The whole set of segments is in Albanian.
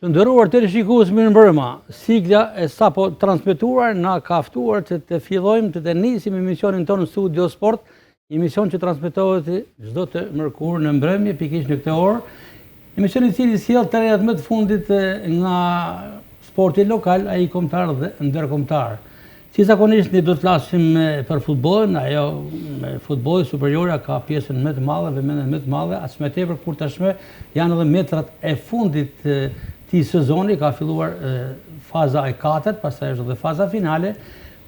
Të nderuar teleshikues, mirëmbrëma. Sigla e sapo transmetuar na ka ftuar që të fillojmë të nisim emisionin tonë në Studio Sport, emision që transmetohet çdo të mërkurë në mbrëmje, pikërisht në këtë orë. Emisioni i cili sjell të rejat më të fundit nga sporti lokal, ai kombëtar dhe ndërkombëtar. Si zakonisht ne do të flasim për futbollin, ajo futbolli superior ka pjesën më të madhe, vëmendjen më të madhe, as më tepër kur tashmë janë edhe metrat e fundit të sezoni, ka filluar faza e 4, pastaj është edhe faza finale,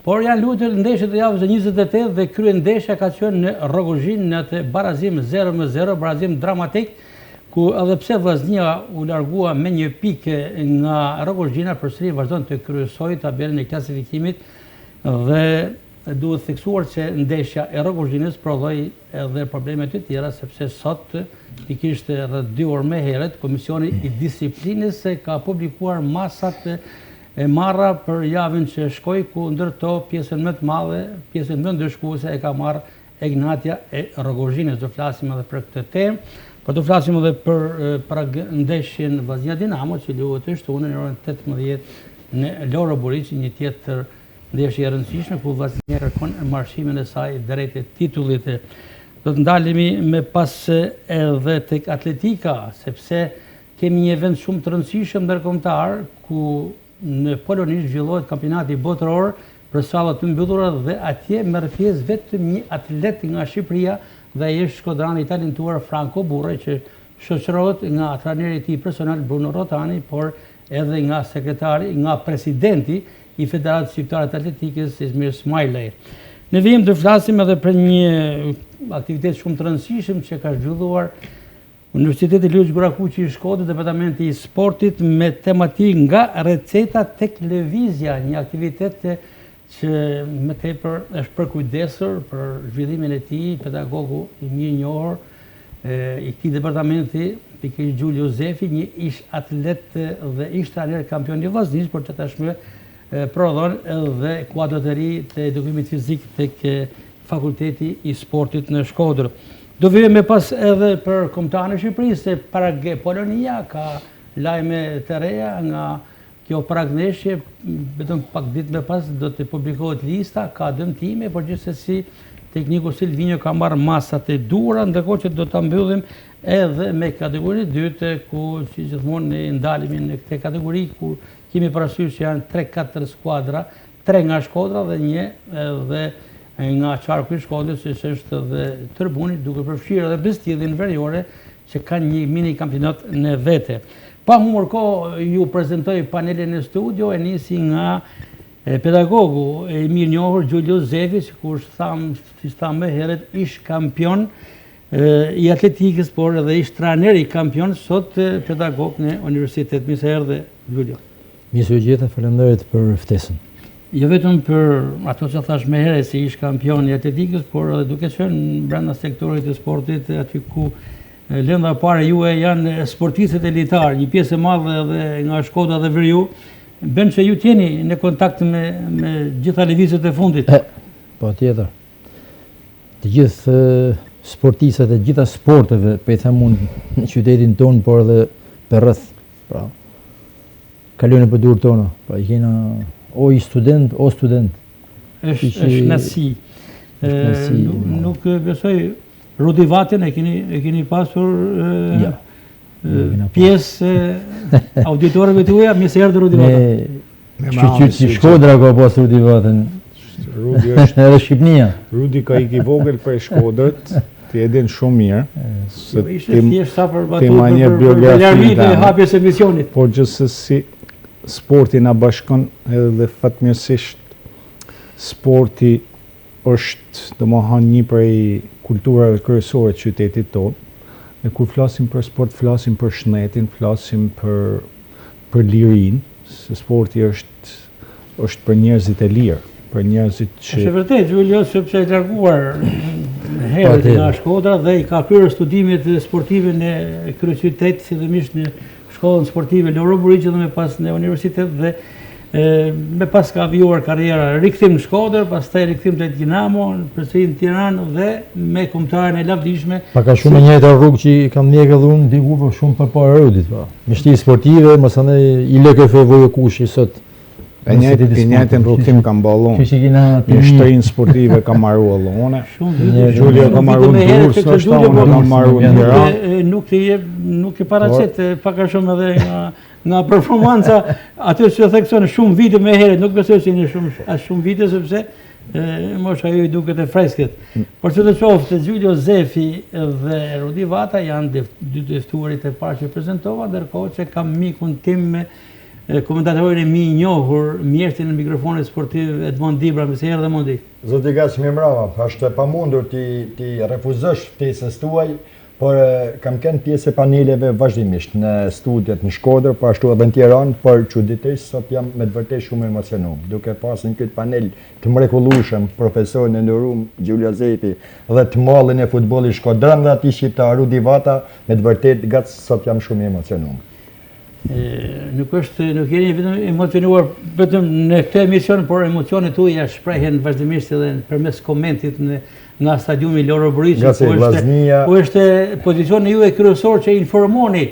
por janë luajtur ndeshjet e javës së 28 dhe kryendeshja ka qenë në Rrogozhin në atë barazim 0-0, barazim dramatik, ku edhe pse Vllaznia u largua me 1 pikë nga Rrogozhina, përsëri vazhdon të kryesojë tabelën e klasifikimit dhe duhet theksuar që ndeshja e Rrogozhinës prodhoi edhe probleme të tjera, sepse sot pikërisht rreth 2 orë më herët Komisioni i Disiplinës ka publikuar masat e marra për javën që shkoi, ku ndërto pjesën më të madhe, pjesën më ndëshkuese e ka marrë Egnatia e Rrogozhinës. Do flasim edhe për këtë temë, por do flasim edhe për ndeshjen Vllaznia Dinamo që luhet shtunë në orën 18 në Loro Buriç, një tjetër ndeshje e rëndësishme ku Vllaznia kërkon marshimin e saj drejt titullit. Do të ndalemi me pas edhe tek atletika, sepse kemi një event shumë të rëndësishëm ndërkombëtar ku në Poloni zhvillohet kampionati botëror për salla të mbyllura dhe atje merr pjesë vetëm një atlet nga Shqipëria dhe ai është shkodrani i talentuar Franco Burre, që shoqërohet nga trajneri i tij personal Bruno Rotani, por edhe nga sekretari, nga presidenti i Federatës Shqiptare të Atletikës Izmir Smajlej. Ne vijmë të flasim edhe për një aktivitet shumë të rëndësishëm që ka zhvilluar Universiteti Luiz Gurakuqi i Shkodrës, Departamenti i Sportit, me tematikë nga receta tek lëvizja, një aktivitet që më tepër është përkujdesur për zhvillimin e tij, pedagogu i mirë njohur i këtij departamenti, pikërisht Giulio Zefi, një ish atlet dhe ish trajner kampion i Vllaznisë, por që tashmë prodhon edhe kuadrat e ri të edukimit fizik tek Fakulteti i Sportit në Shkodër. Do vijmë me pas edhe për kombëtarën e Shqipërisë, se para Polonia ka lajme të reja nga kjo pragndeshje, vetëm pak ditë më pas do të publikohet lista, ka dëmtime, por gjithsesi tekniku Silvinjo ka marrë masat e duhura, ndërkohë që do ta mbyllim edhe me kategorinë e dytë, ku si gjithmonë ne ndalemi në këtë kategori ku kemi parasysh që janë 3-4 skuadra, 3 nga Shkodra dhe 1 edhe nga Qarku i Shkodrës, që është edhe Tërbuni, duke përfshirë edhe Bestidhin veriore, që kanë një mini kampionat në vete. Pa humbur kohë, ju prezantoj panelin e studio, e nisi nga pedagogu i mirë njohur Giulio Zefi, sikur thamë më herët, ish kampion i atletikës, por edhe ish trajner i kampion, sot pedagog në universitet. Mirë se erdhe, Giulio. Mirë se u gjeta, faleminderit për ftesën. Jo vetëm për ato që thash më herët si ish kampion i atletikës, por edhe duke qenë brenda sektorit të sportit, aty ku lënda pare juaj janë sportistët elitar, një pjesë e madhe edhe nga Shkodra dhe Veriu, bën që ju t'jeni në kontakt me gjitha lëvizjet e fundit. Po tjetër. Të gjithë sportistët e gjitha sporteve, po i them unë në qytetin tonë, por edhe për rreth. Pra, kalojnë për durë tona. Pra i kena o i student, o student. Është nësi. Nuk besoj, Rudi Vatin e keni pasur pjesë auditorëve të uja, mirë se erdhe Rudi Vatin. Shqyqyt Shkodra ka pasur Rudi Vatin. Rudi është edhe Shqipnia. Rudi ka i vogël për Shkodrët, ti e din shumë mirë. Ishte thjesht sa për biografi të hapjes e misionit. Por gjithsesi sporti na bashkon edhe fatmirësisht sporti është domethënë një prej kulturave kryesore të qytetit tonë. Ne kur flasim për sport, flasim për shëndetin, flasim për lirinë, se sporti është për njerëzit e lirë, për njerëzit që... Është vërtet, Giulio, sepse e larguar herët nga Shkodra dhe i ka kryer studimet sportive në kryeqytet, sidomosht në shkollën sportive Loro Buriç dhe më pas në universitet, dhe Me pas ka vjuar karriera rikthim në Shkodër, pastaj rikthim te Dinamo, përsëri në Tiranë dhe me kombëtaren e lavdishme. Pa ka shumë njëjtë rrugë që kam ndjekë edhe unë diku po shumë përpara Rëdit, po. Me shti sportive, mësandej i LKF Vojokushi sot. E njëjtën rrugtim kam ballu. Në shtërinë sportive kam marrë unë. Gjulio ka marrë Durrës, është unë kam marrë në Tiranë. Nuk e paraqet pak a shumë edhe nga performanca aty që thekson shumë vite më herët, nuk besoj se një shumë vite sepse mosha ju i duket e freskët. Por që të qoftë, Gjulio Zefi dhe Rudi Vata janë dy të ftuarit e parë që prezentova, ndërkohë që kam mikun tim me komentatorin e mi i njohur, mjeshtin në mikrofonet sportiv Edmond Dibra, më se herë dhe Mondi. Zoti Gaç, mirëmbrëma. Është pamundur ti refuzosh ftesën tuaj, por kam kënë pjesë e paneleve vazhdimisht në studiet në Shkodër, po ashtu edhe në Tiranë, por çuditërisht sot jam me të vërtetë shumë emocionuar, duke pasur në këtë panel të mrekullueshëm profesorin e nderuar Gjulio Zefi dhe të mallin e futbollit shkodran dhe atij shqiptar Rudi Vata, me të vërtetë Gaç sot jam shumë emocionuar. Nuk jeni vetëm emocionuar vetëm në këtë emision, por emocionet tuaja shprehen vazhdimisht edhe përmes komentit nga stadiumi Loro Boriçi, ku është pozicioni juaj kryesor që informoni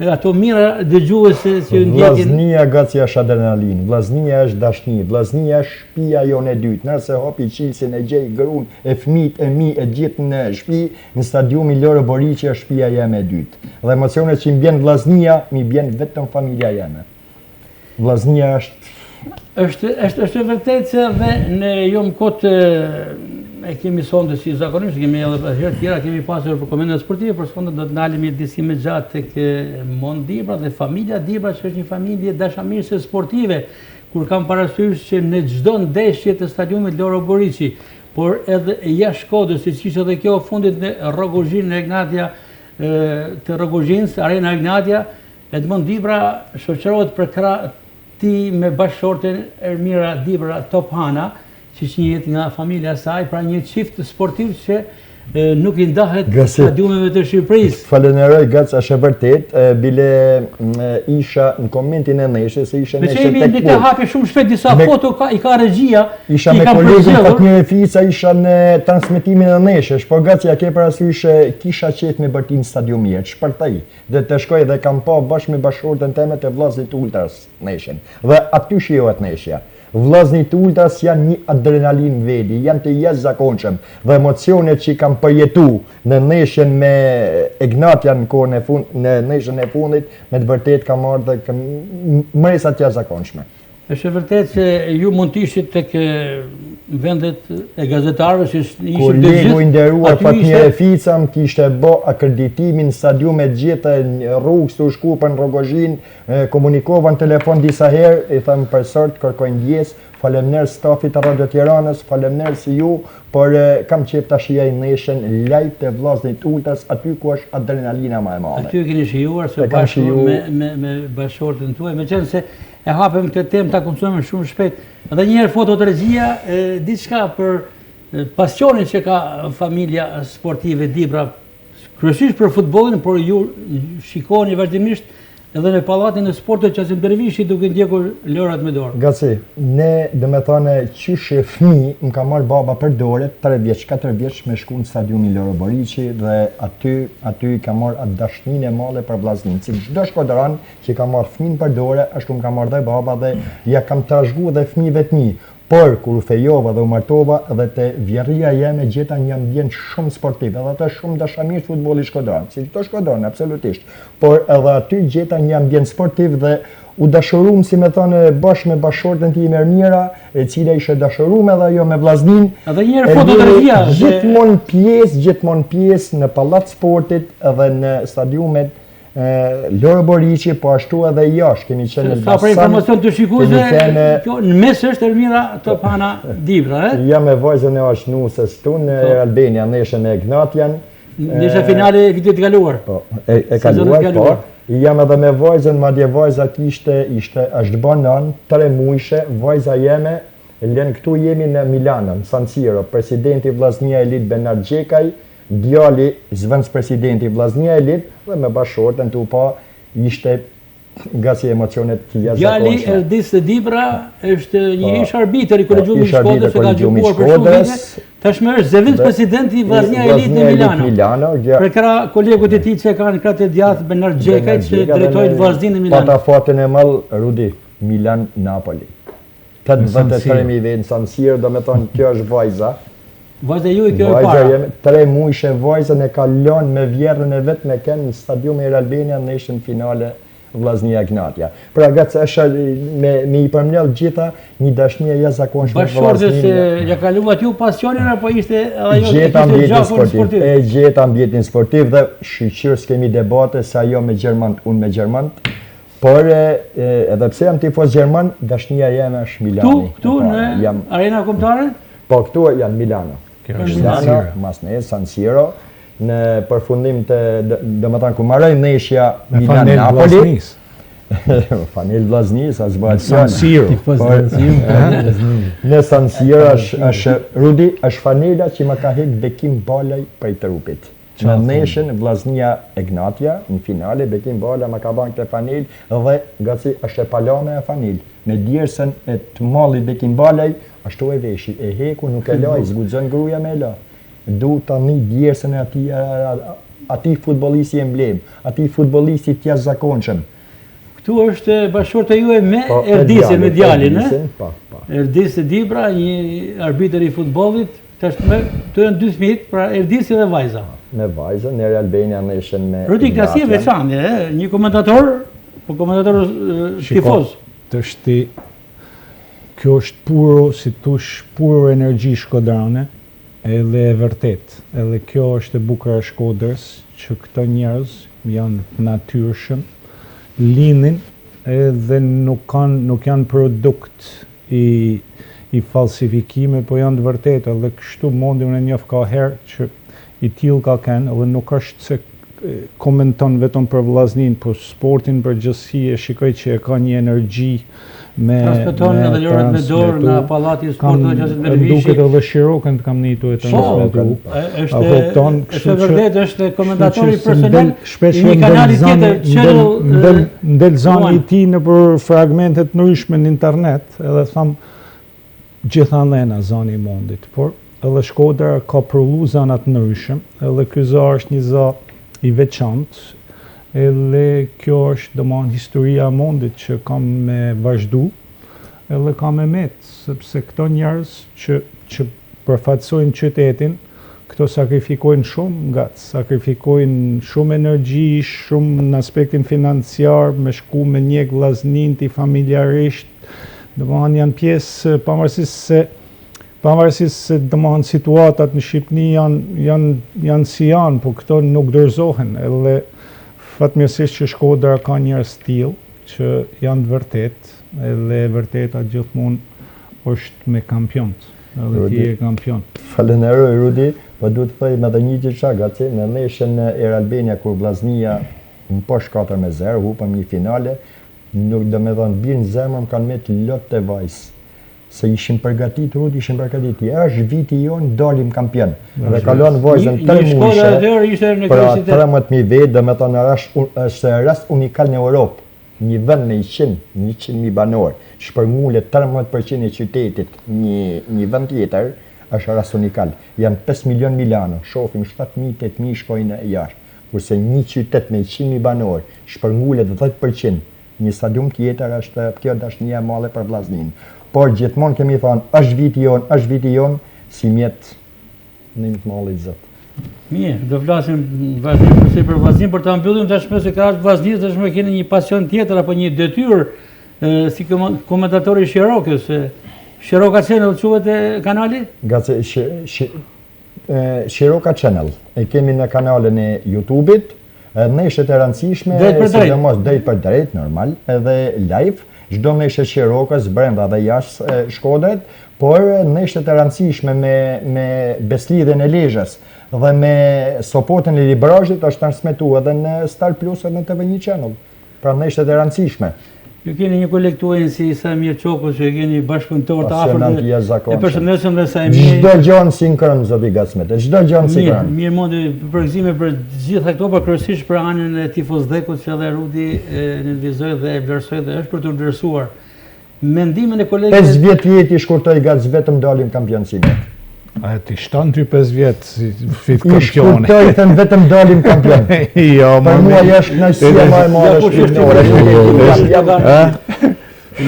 ato mira dëgjuese që ndjekin. Vllaznia Gaci është adrenalin, vllaznia është dashni, vllaznia është shtëpia jonë e dytë. Nëse hapi qisin e gjej gruan e fëmijët e mi e gjithë në shtëpi, në stadiumin Loro Boriçi është shtëpia jeme e dytë. Dhe emocionet që më bjen vllaznia, më bjen vetëm familja jeme. Vllaznia është vërtet se dhe ne jom kot e kemi sonde si zakonisht, kemi edhe herë tjera kemi pasur për komentet sportive, por sonde do të ndalemi disime gjatë tek Mond Dibra dhe familja Dibra, që është një familje dashamirëse sportive, kur kam parasysh që në çdo ndeshje të stadiumit Loro Boriçi, por edhe jashtë Shkodrës, siç ishte edhe kjo fundit në Rrogozhin e Ignatia të Rrogozhinës, Arena Ignatia, Edmond Dibra shoqërohet për krahti me bashkëshorten Ermira Dibra Tophana, që njihet nga familja saj, pra një çift sportiv që nuk i ndahet stadiumeve të Shqipërisë. Falenderoj Gac, është e vërtet, bile isha në komentin e neshës, se isha neshë tek punë. Të hapi shumë shpejt disa foto, i ka regjia. Isha me kolegun Fatmir Fica, isha në transmetimin e neshës, por Gac ja ke parasysh kisha qejf me bërtim stadiumier, shpërtaj. Dhe të shkoj dhe kam pa bashkë me bashkëshorten time të vllazit Ultras neshën. Dhe aty shijohet neshja. Vllaznit Ultras janë një adrenalin vedi, janë të jashtëzakonshëm dhe emocionet që kam përjetu në neshën me Ignatian në neshën e fundit, me të vërtet kam marrë dhe mëresa të jashtëzakonshme. Është e vërtet se ju mund të ishit tek vendet e gazetarëve, që ishit kolegu i nderuar Fatmir Fica më kishte bë akreditimin stadiumet gjitha rrugës të shku për në Rrogozhin, komunikova në telefon disa herë, i them për sot kërkoj ndjes, faleminderit stafit të Radio Tiranës, faleminderit si ju, por kam qejf ta shijoj neshën live të vllaznit Ultras aty ku është adrenalina më e madhe. Aty keni shijuar së bashku me bashkëshorten tuaj, meqense e hapëm këtë temë, ta konsumë shumë shpejt. Edhe njëherë fototregjia, diçka për pasionin që ka familja sportive Dibra, kryesisht për futbollin, por ju shikoni vazhdimisht edhe në pallatin e sportit që Qasim Dervishi duke ndjekur lërat me dorë. Gaci, ne dhe me thane qyshe fëmi, më ka marrë baba për dore, 3 vjeç, 4 vjeç me shku në stadiumin Loro Boriçi dhe aty ka marrë atë dashnin e madhe për vllaznin. Si çdo shkodran që ka marrë fëmin për dore, ashtu më ka marrë dhe baba dhe ja kam trashëguar dhe fëmijëve të mi. Por kur u fejova dhe u martova dhe te vjerria jeme gjeta një ambient shumë sportiv, edhe ata shumë dashamirë futbollit shkodran, si çdo shkodran absolutisht. Por edhe aty gjeta një ambient sportiv dhe u dashurum, si me thonë, bashkë me bashkëshorten time Ermira, e cila ishte dashurum edhe ajo me vllaznin. Edhe një herë fotografia gjithmonë pjesë në pallat sportit edhe në stadiumet Loro Boriçi, po ashtu edhe jashtë kemi qenë në Elbasan. Sa për informacion të shikuesve, në mes është Ermira Tophana Dibra, Jam me vajzën e ashnusës tu në Albania, neshën e Ignatian. Nesha finale e vitit kaluar. Po, e kaluar, po. Jam edhe me vajzën, madje vajza është banan, 3 muajshe, vajza jeme, këtu jemi në Milano, në San Siro, presidenti vllaznia Elit Benar Gjekaj, djali zëvendës presidenti vllaznia Elit dhe me bashkëshorten tu pa ishte nga si emocionet të Djali jashtëzakonshme. Erdis Dibra është një ish arbitër i kolegjiumit ish arbitër Shkodrës, që ka kolegjiumit gjykuar për shumë Shkodrës. vite. Tashmë është zëvendës presidenti i Vllaznia Elit në Milano. Për këra kolegut e tij që kanë kratë të djathtë Bernard Gjekaj që drejtojnë Vllazninë në Milano. Pata fatin e madh Rudi, Milan-Napoli. 83.000 vend në San Siro, do me thonë kjo është vajza. Vajza ju i kjo e Vajza para. jemi 3 muajshe vajzën e ka lënë me vjerën e vet me kënë në stadium e Albania në ishën finale Vllaznia Gnatja. Pra gacë është me i përmjell gjitha një dashnie jashtëzakonshme për Bashkëshortës Vllaznin. ja kaluat ju pasionin apo ishte ajo Gjeta ambientin gjakun sportiv. E gjeta ambientin sportiv dhe shqyqyrë s'kemi debate se ajo me Gjermant, unë me Gjermant. Por edhe pse jam tifoz Gjerman, dashnia jeme është Milani. Këtu në Arena Kombëtare? Po këtu janë Milano. Milano, mas ne San Siro, në përfundim të, do më thënë, ku marroj neshja Milan-Napoli. Fanel Vllaznis, as bëhet San Siro. Në San Siro është Rudi, është fanela që më ka hek Bekim Balaj prej trupit. Në neshën Vllaznia e Gnatja, në finale, Bekim Bala më ka banë këtë fanel dhe gaci është e palame e fanel. Me djersën e të mallit Bekim Balaj, ashtu e veshi, e heku nuk e laj, zguxon gruaja me la. Du tani djersën e ati futbollisti emblem, ati futbollisti të jashtëzakonshëm. Këtu është bashkëshorta juaj me Erdisin, me djalin, Erdis Dibra, një arbitër i futbollit, tashmë të janë 2 fëmijë, pra Erdisi dhe vajza. Me vajzën, në Albania në ishen me... Rudi Klasi e veçantë, një komentator, po komentator tifoz. Kjo është puro, si tush, puro energji shkodrane, edhe e vërtet. Edhe kjo është e bukur e Shkodrës, që këto njerëz janë natyrshëm, linin edhe nuk janë produkt i falsifikime, po janë të vërtet, edhe kështu mondi unë e njoh ka herë që i tillë ka kënë, edhe nuk është se komenton vetëm për Vllaznin, po sportin për gjithësi e shikoj që e ka një energji me transmeton edhe lorët me dorë në Pallati i Sportit Qasë Dervishi. Duket edhe Shirokën të kam nitur e transmetu. Është vërtet është komentatori personal i një kanali tjetër ndel zani i tij në për fragmentet ndryshme në internet, edhe tham gjithandena zani i mondit, por edhe Shkodra ka përullu zanat ndryshëm, edhe ky za është një za i veçantë, edhe kjo është domethënë historia e mondit që kam me vazhdu, edhe kam me met, sepse këto njerëz që përfaqësojnë qytetin, këto sakrifikojnë shumë, sakrifikojnë shumë energji, shumë në aspektin financiar, me shku me njek Vllaznin ti familjarisht, domethënë janë pjesë pavarësisht se domethënë situatat në Shqipëni janë si janë, po këto nuk dorëzohen, edhe fatmirësisht që Shkodra ka njerëz tillë që janë të vërtet, edhe e vërteta gjithmonë është me kampionët, edhe ti je kampion. Falenderoj Rudi, po duhet të them edhe një gjë çagaci, në neshën e Albania kur Vllaznia më poshtë 4-0, hupëm një finale, nuk do me thonë birë në zemër më kanë me të lot të vajzë. Se ishim përgatit, Rudi, ishim përgatit. Është viti jonë, dalim kampion. Dhe kalon vajzën 3 muajshe, pra 13.000 vetë, dhe me thonë është rast unikal në Europë. Një vend me 100.000 banor, shpërngullet 13% e qytetit, një vend tjetër, është rast unikal. Janë 5 milion Milano, shofim 7.000-8.000 shkojnë e jashtë. Kurse një qytet me 100.000 banor, shpërngullet 10%, një stadium tjetër është kjo dashnia e madhe për Vllaznin. Por gjithmonë kemi thonë, është viti jonë, si mjetë në një të mallit zëtë. Mirë, do flasim vazhdim përse për Vllaznin, për ta mbyllim tashmë se ka ardhur Vllaznia, tashmë keni një pasion tjetër apo një detyrë si komentatori i Shirokës. Shiroka Channel quhet kanali? Gace Shiroka Channel. E kemi në kanalin e YouTube-it, neshët e rëndësishme, sidomos drejt për drejt, normal, edhe live. Çdo neshë Shirokës, brenda dhe jashtë Shkodrës, por neshët e rëndësishme me beslidhen e Lezhës dhe me supportin e Librazhit është transmetuar edhe në Star Plus edhe në TV1 Channel. Pra neshët e rëndësishme. Ju keni një kolektues si Samir Çoku, që e keni bashkëpunëtor të Pasionant afërt. jashtëzakonshëm. E përshëndesëm dhe Sami. Çdo gjë sinkron zoti Gacmet. Çdo gjë sinkron. Mirë mundi përgëzime për gjitha këto, por kryesisht për anën e tifozëdhekut që edhe Rudi në vizoj dhe e vlerësoi dhe është për të vlerësuar. Mendimin e kolegëve 5 vjet jeti shkurtoi Gac vetëm dalim kampionësimit. A ti shton ty 5 vjet si fit I kampioni. shkurtoi thën vetëm dalim kampion. Jo, Për mua është kënaqësia më e madhe shpirtërore.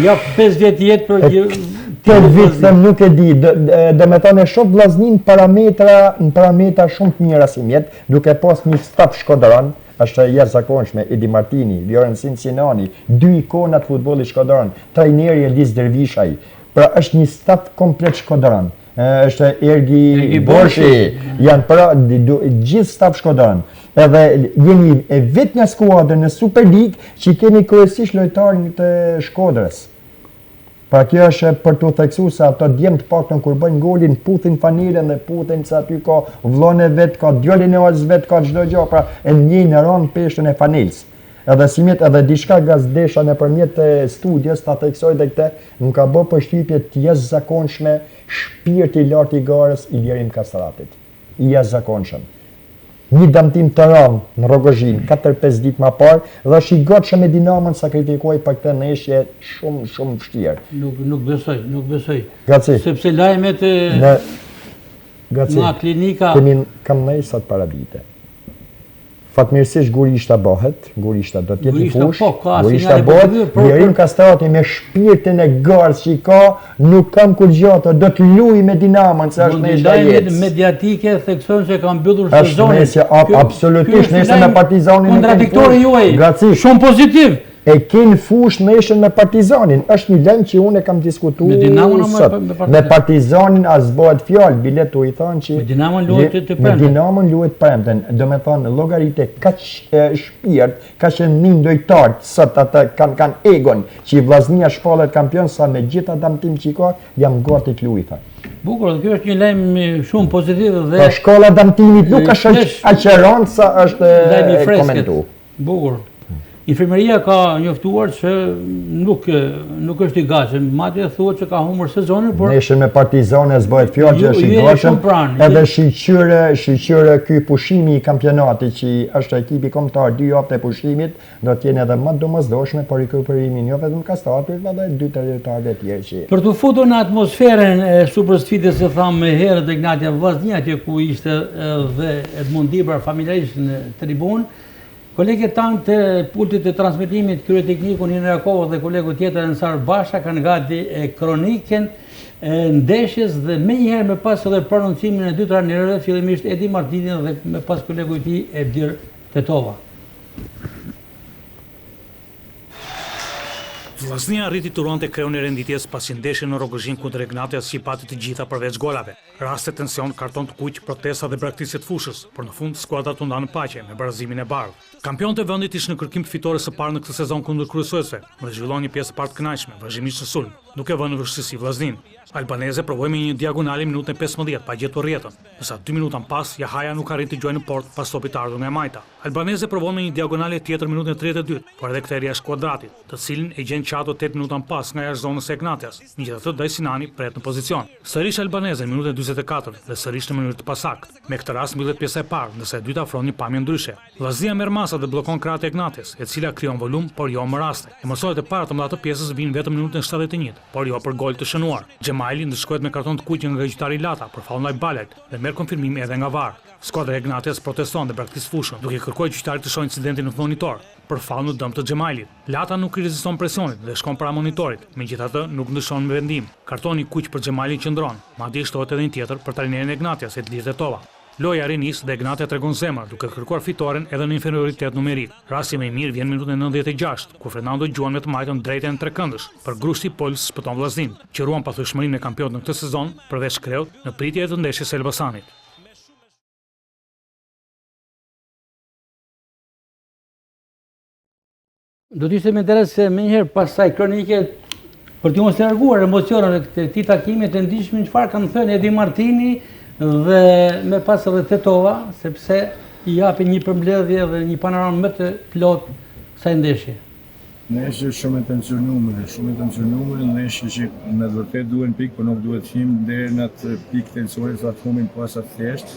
ja 5 vjet jetë për Këtë vit them nuk e di, do me thënë e shoh vllaznin në parametra shumë të mira si mjet, duke pas një staf shkodran, është jashtëzakonshme, Edi Martini, Vjorensin Sinani, dy ikona të futbollit shkodran, trajneri Elis Dervishaj. Pra është një staf komplet shkodran. Është Ergi Borshi, janë pra gjithë staf shkodran. Edhe jeni e vetë një skuadër në Super League që keni kryesisht lojtarin të Shkodrës. Pra kjo është për të theksuar se ato djemë të paktën kur bëjnë golin, puthin fanelen dhe puthin se aty ka vllone vet, ka djalin e vajzës vet, ka çdo gjë, pra e njëjnë rënë peshën e fanelës. Edhe si mjet edhe diçka gazdesha nëpërmjet studios ta theksoj dhe këtë, më ka bë përshtypje të jashtëzakonshme shpirti i lartë i garës i Lirim Kastratit. I jashtëzakonshëm. Një damtim të rëndë në Rogozhin 4-5 ditë më parë dhe është i gatshëm me Dinamon sakrifikoi për këtë ndeshje shumë vështirë. Nuk besoj. Gaci. Sepse lajmet nga klinika kam ndaj sot para vite. Fatmirësisht Gurishta bëhet, Gurishta do të jetë i fush, Gurishta bëhet, Lirim Kastrati me shpirtin e garës që i ka, nuk kam kur gjatë, do të luaj me Dinamon, se është ndeshja e jetës. Lajmet mediatike theksojnë se kanë mbyllur sezonin. Është ndeshje absolutisht ndeshja me Partizanin. Kontradiktori juaj. Gaci. Shumë pozitiv. E kin fush ndeshjen me Partizanin. Është një lajm që unë kam diskutuar sot. Me Partizanin as bëhet fjalë, biletu i thonë që me Dinamon luhet të premten. Me Dinamon luhet premten. Do me thonë llogaritë kaq shpirt, kaq një ndojtar sot ata kanë egon që vllaznia shpallet kampion sa me gjitha damtim që ka, jam gati të luaj thonë. Bukur, kjo është një lajm shumë pozitiv dhe po shkolla damtimit nuk është aq e rëndë sa është komentuar. Bukur. Infermeria ka njoftuar që nuk është i gatshëm, madje thuhet që ka humbur sezonin, por ndeshjen me Partizane s'bëhet fjalë që është i gatshëm. Edhe shiqyre ky pushimi i kampionatit që është ekipi kombëtar 2 javë të pushimit, do të jenë edhe më domosdoshme për rikuperimin jo vetëm Kastratit, por edhe 2-3 lojtarë të tjerë që. Për të futur në atmosferën e supersfidës se thamë me herët e Ignatia Vllaznia atje ku ishte edhe Edmund Dibra familjarisht në tribunë. Kolegët tanë të pultit të transmitimit, krye tekniku Nina Jakovë dhe kolegu tjetër Ensar Basha kanë gati kroniken e ndeshjes dhe me njëherë me pas edhe prononcimin e dy trajnerëve, fillimisht Edi Martini dhe me pas kolegu i tij Ebdir Tetova. Vllaznia arriti të ruante kreun e renditjes pasi ndeshjen në Rogozhin kundër Ignatias që i pati të gjitha përveç golave. Raste tension, karton të kuq, protesta dhe braktisje të fushës, por në fund skuadra u nda në paqe me barazimin e bardhë. Kampionët e vendit ishin në kërkim të fitores së parë në këtë sezon kundër kryesuesve, dhe zhvillon një pjesë parë të kënaqshme, vazhdimisht në sulm, duke vënë në vështirësi vllaznin. Albaneze provoi me një diagonale në minutën 15 pa gjetur rrjetën, ndërsa 2 minuta më pas Jahaja nuk arriti të gjojë në port pas topit të ardhur nga Majta. Albaneze provoi me një diagonale tjetër në minutën 32, por edhe këtë jashtë kuadratit, të cilin e gjen Çato 8 minuta më pas nga jashtë zonës së Ignatias. Megjithatë Daj Sinani pret në pozicion. Sërish Albaneze në minutën 44 dhe sërish në mënyrë të pasakt. Me këtë rast mbyllet pjesa e parë, ndërsa e dyta ofron një pamje ndryshe. Vllaznia merr masa dhe bllokon krahët e Ignatias, e cila krijon volum, por jo më raste. Emocionet e para të mëdha të pjesës vinë vetëm në minutën 71, por jo për gol të shënuar. Xhemaili ndëshkohet me karton të kuq nga gjyqtari Lata për fallin e Balajt dhe merr konfirmim edhe nga VAR. Skuadra e Ignatias proteston dhe braktis fushën, duke kërkuar gjyqtarit të shohë incidentin në monitor për fall në dëm të Xhemailit. Lata nuk i reziston presionit dhe shkon para monitorit, megjithatë nuk ndryshon me vendim. Kartoni kuq për Xhemailin qëndron, madje shtohet edhe një tjetër për trajnerin e Ignatias, Edlir Tetova. Loja rinis dhe Ignatia tregon zemër duke kërkuar fitoren edhe në inferioritet numerik. Rasti më i mirë vjen në minutën 96, ku Fernando gjuan me të majtën drejtën e trekëndësh, për grushti Pols shpëton vllaznin, që ruan pathyeshmërinë e kampionit në këtë sezon, përveç Kreut, në pritje të ndeshjes së Elbasanit. Do të ishte më interes se më njëherë pas kësaj kronike për të mos larguar emocionet e këtij takimi të ndihshëm çfarë kanë thënë Edi Martini dhe me pas edhe Tetova, sepse i japi një përmbledhje dhe një panoramë më të plot kësaj ndeshje. Neshë shumë e tensionume, neshë që me vërtet duhen pikë, por nuk duhet him deri në atë pikë tensioni sa të humbim pas atë thjesht.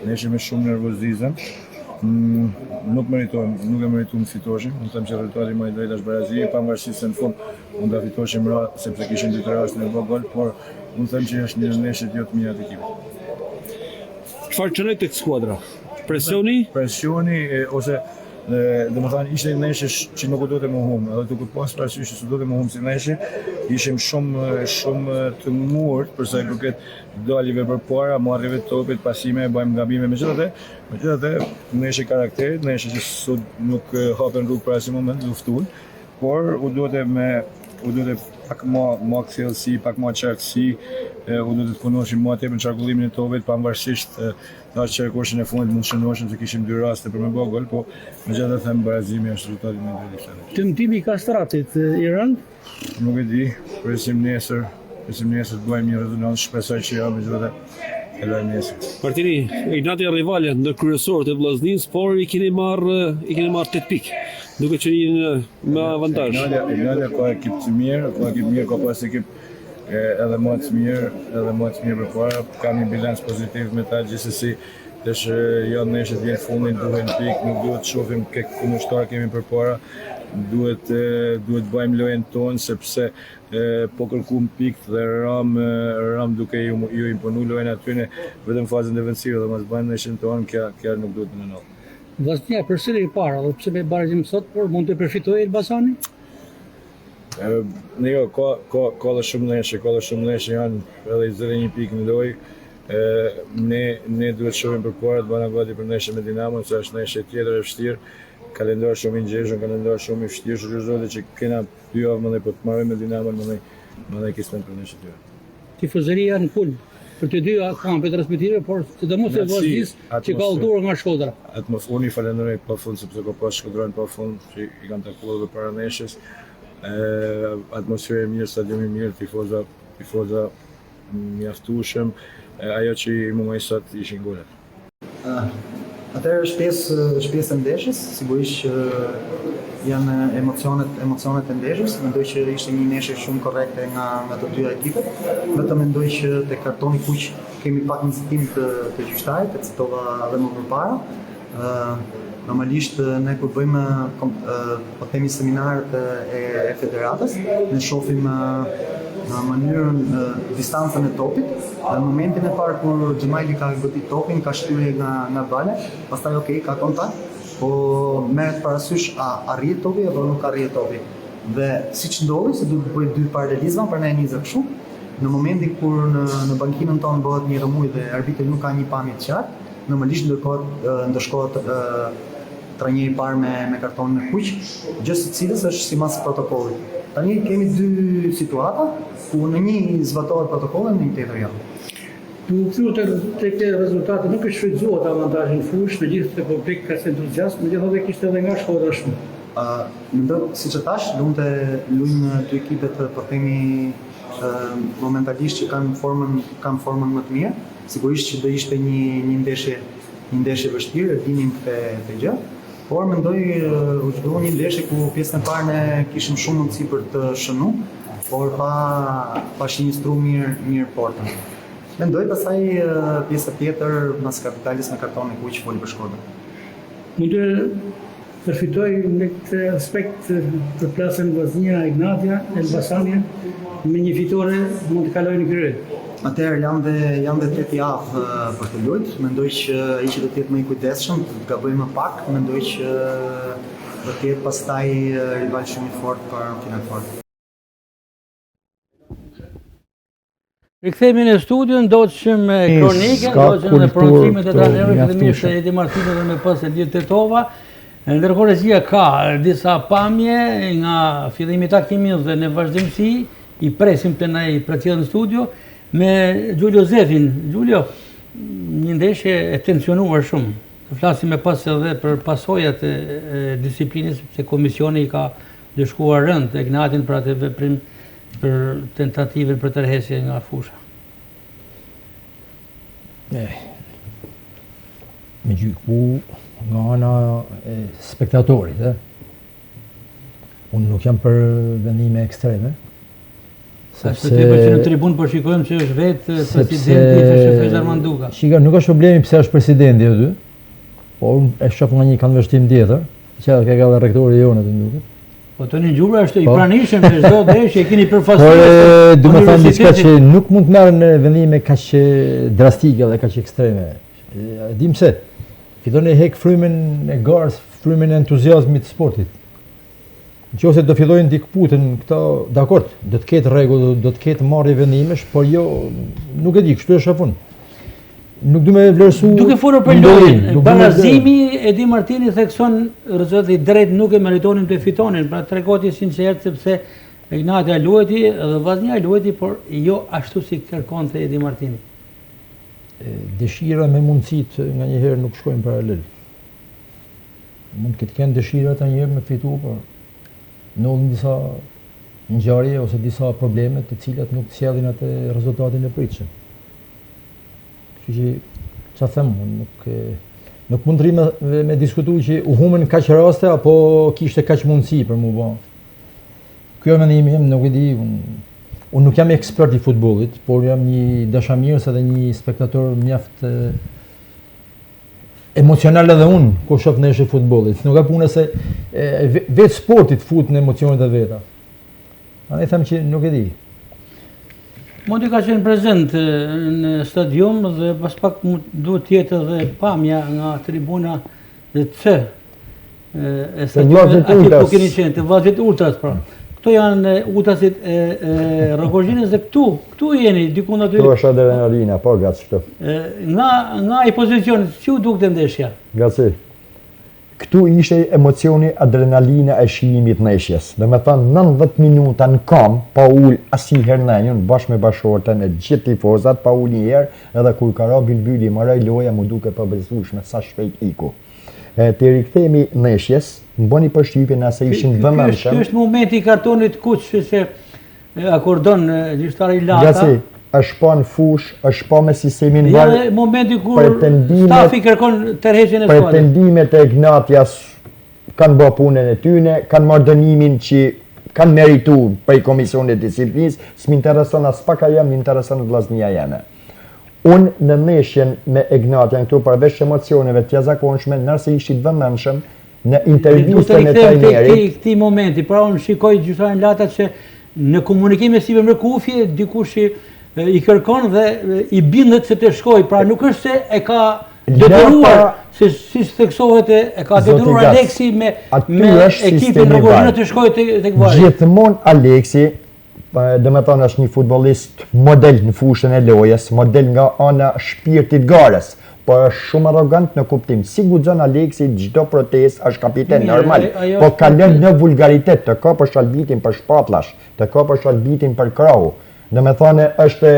Neshë me shumë nervozizëm. Nuk e meritojmë fitoshim. Unë them që rezultati më i drejtë është Brazili, pavarësisht se në fund mund ta fitoshim sepse kishin dy të raste në gol, por unë them që është një neshë jo të mirë atë ekipit. Çfarë çonoi tek skuadra? Presioni Ose dhe më thënë, ishte neshë që nuk do të më humë, edhe duke pas parasysh se do të më humë si neshë, ishim shumë të ngurtë përsa i përket dalive përpara, marrjeve të topit, pasime, bëjmë gabime, megjithatë neshë karakterit, neshë që sot nuk hapen rrugë për asnjë moment, luftuan, por u duhet pak më kthjellësi, pak më qartësi, u duhet të punoshim më tepër në çarkullimin e topit, pavarësisht tash që kurshin e fundit mund shënoshim se kishim dy raste për me bë gol, po megjithatë them barazimi është rezultati më i drejtë. Tëmtimi i kastratit i rënd? Nuk e di, presim nesër të bëjmë një rezultat, shpresoj që ja megjithatë e lajm nesër. Partini, Ignati rivalja ndër kryesorët e Vllaznisë, por i keni marrë 8 pikë. Duke që jeni me avantazh. Ignati ka ekip të mirë, ka pas ekip edhe më të mirë përpara, kam një bilans pozitiv me ta gjithsesi, tash jo neshë vjen fundin, duhen pikë, nuk duhet të shohim kë kundërshtar kemi përpara, duhet bëjmë lojën tonë sepse po kërkuam pikë dhe ram duke ju imponu lojën aty vetëm fazën defensive dhe mos bëjmë neshën tonë, kjo nuk duhet të nënot. Vllaznia përsëri i para, dhe pse me barazim sot, por mund të përfitojë Elbasani? Ka dhe shumë neshë janë edhe i zëre një pikë në lojë. Ne duhet shohim përpara të bëna gati për neshë me Dinamon, se është neshë tjetër e vështirë, kalendar shumë i ngjeshëm, kalendar shumë i vështirë, shqyrëzohet që kena 2 javë më po të marrim me Dinamon, më kismen për neshë tjetër. Tifozëria në punë për të dy kampe transmetive, por sidomos e Vllaznisë që ka udhëtuar nga Shkodra. Unë i falenderoj pafund sepse ka pas Shkodran pafund që i kanë takuar edhe para neshës. Atmosferë e mirë, stadiumi i mirë, tifoza mjaftueshëm, ajo që i mungai sot ishin golet. Atëherë shpesë e ndeshjes, sigurisht që janë emocionet e ndeshjes. Mendoj që ishte një ndeshje shumë korrekte nga të dyja ekipet. Vetëm mendoj që te kartoni kuq kemi pak nxitim të gjyqtarit, e citova edhe më përpara. Normalisht ne kur bëjmë po themi seminarët e federatës, ne shohim në mënyrën distancën e topit. Në momentin e parë kur Xhemaili ka godit topin, ka shtyje nga vala, pastaj ka kontakt, po merret parasysh a arrihet topi apo nuk arrihet topi. Dhe siç ndodhi, se duhet bëj 2 paralelizma për ne nizë kështu. Në momentin kur në bankinën tonë bëhet një rëmuj dhe arbitri nuk ka një pamje të qartë, normalisht ndërshkohet trajneri i parë me kartonin e kuq, gjë së cilës është sipas protokollit. Tani kemi 2 situata ku në një zbatohet protokolli, në një tjetër jo. Duke thyer tek rezultati nuk e shfrytzuat avantazhin fush, megjithëse po pik ka entuziazm, megjithatë kishte edhe nga Shkodra shumë. Mendoj, siç e thash, luajnë 2 ekipet po themi momentalisht që kanë formën më të mirë. Sigurisht që do ishte një ndeshje vështirë, dinim këtë gjë. Por mendoj u zgjodhi një ndeshje ku pjesën e parë ne kishim shumë mundësi për të shënuar, por pa shinjstruar mirë portën. Mendoj pastaj pjesa tjetër mas kapitalis me kartonin e kuq foli për Shkodrën. Mund të përfitoj në këtë aspekt për plasën Vllaznia, Ignatia, Elbasania, me një fitore mund të kalojnë në krye. Atëherë janë dhe 8 javë për të luajtur. Mendoj që ai që do të jetë më i kujdesshëm, të gabojë më pak, mendoj që do të jetë pastaj rival shumë i fortë për final fort. Rikthehemi në studio, ndoqëm me kronikën, ndoqëm me proncimet e trajnerëve, fillimisht Edi Martino dhe me pas Edir Tetova. Ndërkohë regjia ka disa pamje nga fillimi i takimit dhe në vazhdimsi, i presim të na i përcjell në studio me Giulio Zefin. Giulio, një ndeshje e tensionuar shumë. Të flasim me pas edhe për pasojat e disiplinës, se komisioni i ka dëshkuar rënd e Ignatin për atë veprim për tentativën për tërheqje nga fusha. Me gjyku nga ana e spektatorit, Unë nuk jam për vendime ekstreme. Sepse në tribunë po shikojmë që është vetë presidenti Feshefesh Armanduka. Shika, nuk është problemi pse është presidenti aty, po unë e shoh nga një kanveshtim tjetër, që ka dhe rektori jonë aty duket. Po Toni Gjubra është i pranishëm në çdo ndeshje, e keni përfaqësuar. Por do të them diçka që nuk mund të merren vendime kaq drastike dhe kaq ekstreme. Dim pse. Fillon e hek frymën e garës, frymën e entuziazmit të sportit. Nëse do fillojnë t'i kputen këto, dakord, do të ketë rregull, do të ketë marrje vendimesh, por jo, nuk e di, kështu është afun. Nuk du me vlerësu... Duke folur për lojën, barazimi Edi Martini thekson rezultati drejt nuk e meritonin të fitonin, pra tregoti sinqert sepse Ignatja luajti dhe Vllaznia luajti, por jo ashtu si kërkonte Edi Martini. Dëshira me mundësit nga njëherë nuk shkojnë paralel. Mund të kenë dëshira të njëherë me fitu, por ndodhin disa ngjarje ose disa probleme të cilat nuk sjellin atë rezultatin e pritshëm. Që që them, nuk mund të rri me diskutu që u humën kaq raste apo kishte kaq mundësi për mu bë. Kjo është mendimi im, nuk e di. Unë nuk jam ekspert i futbollit, por jam një dashamirës edhe një spektator mjaft emocional edhe unë kur shoh ndeshje futbollit. Nuk ka punë se vetë sportit fut në emocionet e veta. Andaj them që nuk e di. Modi ka qenë prezent në stadium dhe pas pak duhet tjetë dhe pamja nga tribuna dhe e stadiumit aty ku keni qenë, të vllazit Ultras pra. Këto janë ultrasit e Rogozhinës dhe këtu jeni, dikun aty. Këtu është adrenalina, po gaci këtu. Nga i pozicionit, që u dukte ndeshja? Gaci. Këtu ishte emocioni, adrenalina e shijimit ndeshjes. Dhe me thënë 90 minuta në kam, pa ull asnjëherë ndonjën, bashkë me bashortën e gjithë tifozat, pa ull njëherë, edhe kur ka ra Bilbyli marrë loja mu duke përbesueshme sa shpejt iku. Të rikthehemi ndeshjes, më bëni përshtypjen se ishin vëmendshëm. Ky është momenti i kartonit kuq që akordon gjyqtari Lata. Gaci, është pa në fush, është pa me sistemin varë. Ja dhe momenti kur stafi kërkon tërheqjen e skuadrës. Pretendimet e Ignatjas kanë bërë punën e tyne, kanë marrë dënimin që kanë meritu prej Komisionit Disiplinës, s'më intereson as pak ajo, më intereson vllaznia jeme. Unë në ndeshjen me Ignatjan këtu përveç emocioneve të jashtëzakonshme, nëse ishit vëmendshëm në intervistën e trajnerit. Këtij momenti, pra unë shikoj gjyqtarin Lata që në komunikim me sipër mërkufje, dikush i kërkon dhe i bindet se të shkoj, pra nuk është se e ka detyruar, se si theksohet e ka detyruar Aleksi me ekipin Rogozhinës të shkoj tek Vari. Gjithmonë Aleksi, dhe me thonë është një futbolist model në fushën e lojës, model nga ana shpirtit garës, por është shumë arrogant në kuptim. Si guxon Aleksi çdo protestë, është kapiten normal, po kalon në vulgaritet, të ka për shalbitin për shpatllash, të ka për shalbitin për krahu. Dhe me thane është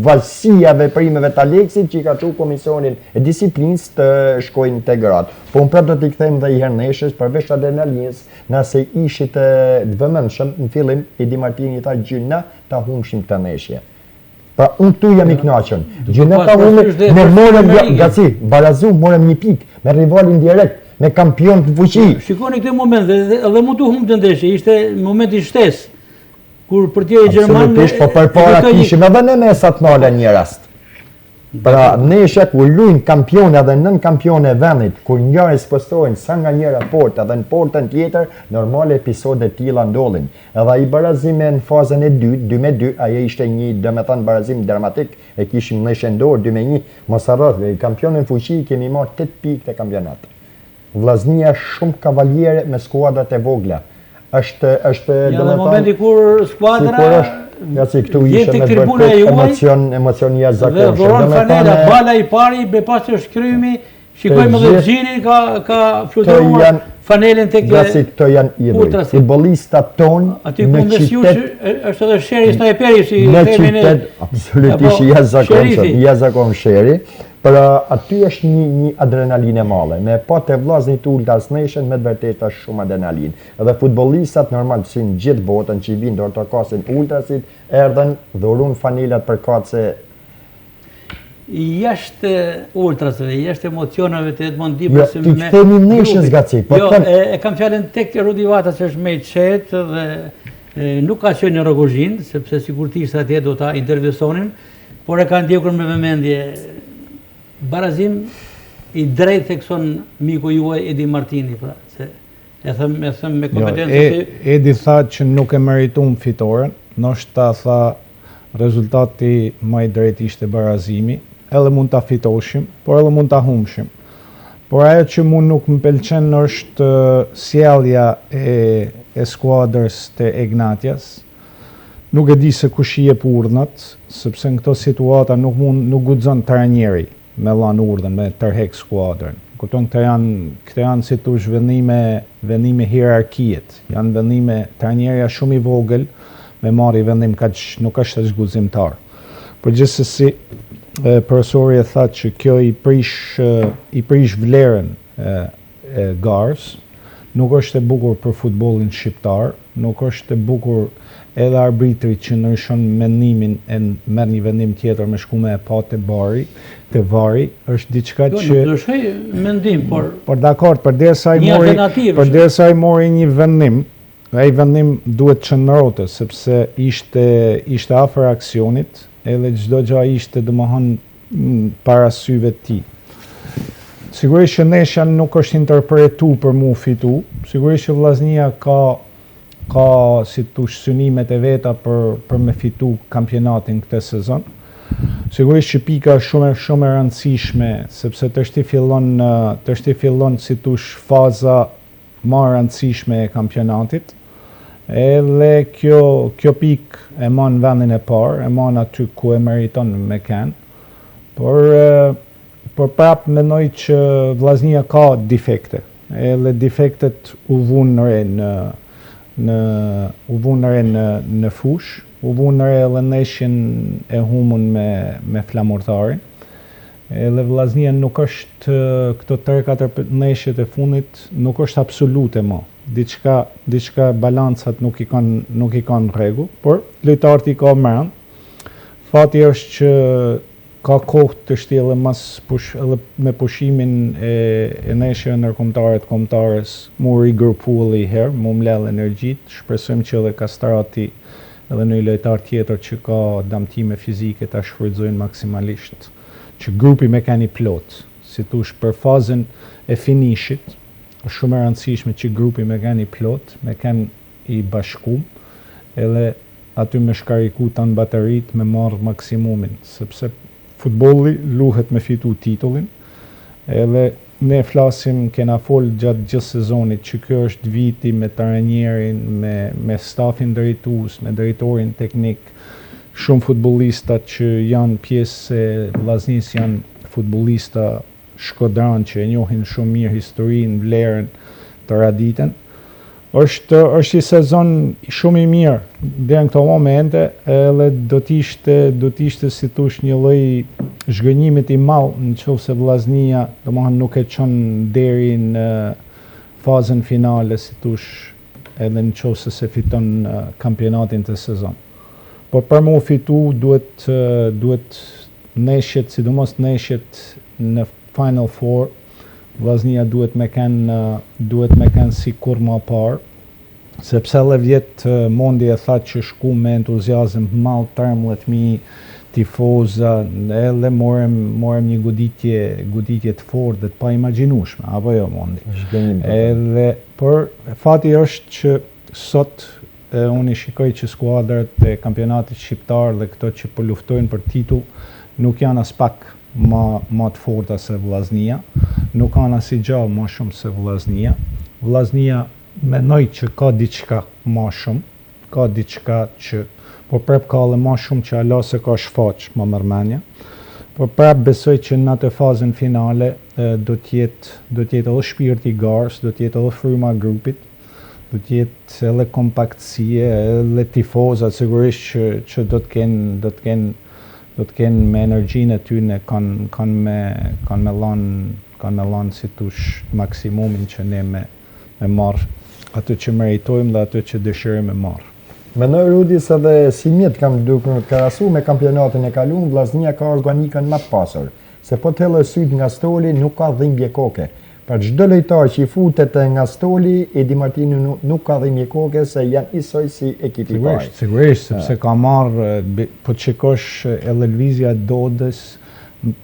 valësia veprimeve të Aleksit që i ka çu Komisionin e Disiplinës të shkojnë të gratë. Po unë prapë do t'i kthejmë dhe i herë ndeshjes përveç adrenalinës, nëse ishit të vëmendshëm në fillim, Edi Martini tha gjyna ta humshim këtë ndeshje. Pra unë këtu jam i kënaqur. Gjyna ta humim, ne morëm gaci, barazu, morëm një pikë me rivalin direkt, me kampion të fuqi. Shikoni këtë moment dhe mund të humbte ndeshje, ishte momenti shtesë. Kur për tjerë Gjerman... Absolutisht, po për para kishim edhe në mesat male një rast. Pra ndeshja kur luajnë kampionë dhe nën kampione e vendit, kur ngjarje spostojnë sa nga njëra porta dhe në portën tjetër, normal episode të tilla ndodhin. Edhe ai barazim në fazën e dytë, 2-2, ajo ishte një, domethënë barazim dramatik, e kishim ndeshje dorë 2-1, mos harroni, kampionin fuqi kemi marrë 8 pikë te kampionat. Vllaznia shumë kavaliere me skuadrat e vogla. Është ja në momenti kur skuadra këtu ishte me vërtet emocion jashtëzakonshëm. Dhe dhuron fanela, bala i pari, me pas është krymi, shikojmë edhe Xhinin ka fluturuar fanelen tek këto janë idhuj. Futbollistat tonë në qytet është edhe Sheri Snajperi si themi ne. Absolutisht jashtëzakonshëm Sheri. Pra aty është një adrenalinë e madhe. Me pa të vllazërit Ultras Nation me vërtet është shumë adrenalinë. Edhe futbollistat normal si në gjithë botën që i vinë dorë të kasin Ultrasit, erdhen dhurun fanelat për kace jashtë ultrasve, jashtë emocionave të Edmond Jo, Dibës ti kthemi Nations gaci, po Jo, them e kam fjalën tek Rudi Vata që është më i qetë dhe nuk ka qenë në Rogozhin, sepse sigurtisht atje do ta intervistonin, por e ka ndjekur me vëmendje barazim i drejtë thekson miku juaj Edi Martini, pra, se e them me kompetencë se Edi tha që nuk e meritum fitoren, ndoshta tha rezultati më i drejtë ishte barazimi, edhe mund ta fitoshim, por edhe mund ta humshim. Por ajo që mu nuk më pëlqen është sjellja e skuadrës të Ignatias. Nuk e di se kush i jep urdhnat, sepse në këto situata nuk guxon trajneri me lënë urdhën, me tërheq skuadrën. Kupton, këto janë si thosh vendime hierarkiet, janë vendime trajnerja shumë i vogël me marrë vendim kaq nuk është as guzimtar. Por gjithsesi profesori e tha që kjo i prish vlerën e garës, nuk është e bukur për futbollin shqiptar, nuk është e bukur edhe arbitri që ndryshon mendimin e merr një vendim tjetër me shkume e pa te vari, është diçka që nuk ndryshoj mendim, por dakord, përderisa ai mori një vendim, ai vendim duhet çndrote sepse ishte afër aksionit, edhe çdo gjë ishte domethënë para syve të tij. Sigurisht që Nesha nuk është interpretu për mu fitu, sigurisht që Vllaznia ka si thosh synimet e veta për me fitu kampionatin këtë sezon. Sigurisht që pika është shumë e rëndësishme, sepse të fillon si thosh faza më e rëndësishme e kampionatit. Edhe kjo pik e mon vendin e parë, e mon aty ku e meriton me kenë, por prap mendoj që Vllaznia ka defekte, edhe defektet u vunë re në fush, u vunë re edhe Neshin e humun me Flamurtarin. Edhe Vllaznia nuk është këto 3-4 neshjet e fundit nuk është absolute më. Diçka balancat nuk i kanë rregull, por lojtarët i ka mend. Fati është që ka kohë të shtjellë edhe me pushimin e neshjeve ndërkombëtare të kombëtares, mu rigrupu edhe i herë, mu mbledh energjitë, shpresojmë që edhe Kastrati edhe një lojtar tjetër që ka damtime fizike ta shfrytëzojnë maksimalisht. Që grupi me kanë i plot, si thosh për fazën e finishit, është shumë e rëndësishme që grupi me kanë i plot, me kanë i bashkum, edhe aty me shkariku tanë baterit me marrë maksimumin, sepse futbolli luhet me fitu titullin, edhe ne flasim kena fol gjatë gjithë sezonit që kjo është viti me trajnerin, me stafin drejtues, me drejtorin teknik, shumë futbollista që janë pjesë e Vllaznis janë futbollista shkodran që e njohin shumë mirë historinë, vlerën, traditën. Është një sezon shumë i mirë deri në këto momente, edhe do t'ishte si thosh një lloj zhgënjimit i madh nëse Vllaznia domethënë nuk e çon deri në fazën finale, si thosh, edhe nëse se fiton kampionatin të sezon. Por për mu fitu duhet neshjet, sidomos neshjet në Final Four, Vllaznia duhet me kanë si kur më parë, sepse edhe vjetë mondi e tha që shku me entuziazm mall 13.000 tifoza, edhe morëm një goditje të fortë dhe të pa imagjinueshme, apo jo mondi. Edhe por fati është që sot unë i shikoj që skuadrat e kampionatit shqiptar dhe këto që po luftojnë për titull nuk janë as pak më të forta se Vllaznia, nuk kanë asgjë më shumë se Vllaznia. Vllaznia mendoj që ka diçka më shumë, ka diçka që po prap ka edhe më shumë që ala se ka shfaq më mërmendje. Po prap besoj që në atë fazën finale do t'jetë edhe shpirti i garës, do t'jetë edhe fryma e grupit, do t'jetë edhe kompaktësia, edhe tifozat sigurisht që do të kenë me energjinë e tyre kanë me lanë si tush maksimumin që ne me marr atë që meritojmë dhe atë që dëshirojmë me marr. Mendoj Rudi se dhe si mjet kam duke krahasu me kampionatin e kaluar, Vllaznia ka organikën më të pasur. Se po të hellë syt nga stoli nuk ka dhimbje koke. Për çdo lojtar që i futet nga stoli, Edi Martini nuk ka dhimbje koke se janë isoj si ekipi i parë. Sigurisht, sepse ka marrë, po të shikosh edhe lëvizja e Dodës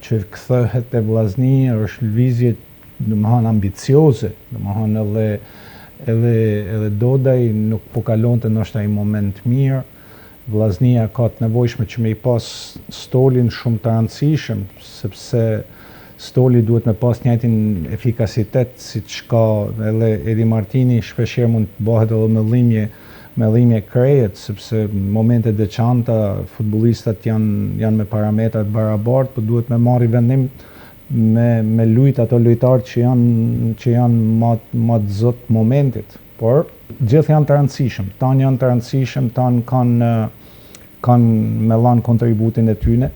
që kthehet te Vllaznia, është lëvizje domethënë ambicioze, domethënë edhe Dodaj nuk po kalonte ndoshta një moment mirë. Vllaznia ka të nevojshme që me i pas stolin shumë të rëndësishëm, sepse stoli duhet me pas njëjtin efikasitet siç ka edhe Edi Martini, shpeshherë mund të bëhet edhe me dhimbje krejet, sepse në momente veçanta futbollistat janë me parametra të barabartë, por duhet me marrë vendim me lujt ato lojtarë që janë më të zot momentit, por gjithë janë të rëndësishëm, tanë janë të rëndësishëm, tanë kanë me lanë kontributin e tyne,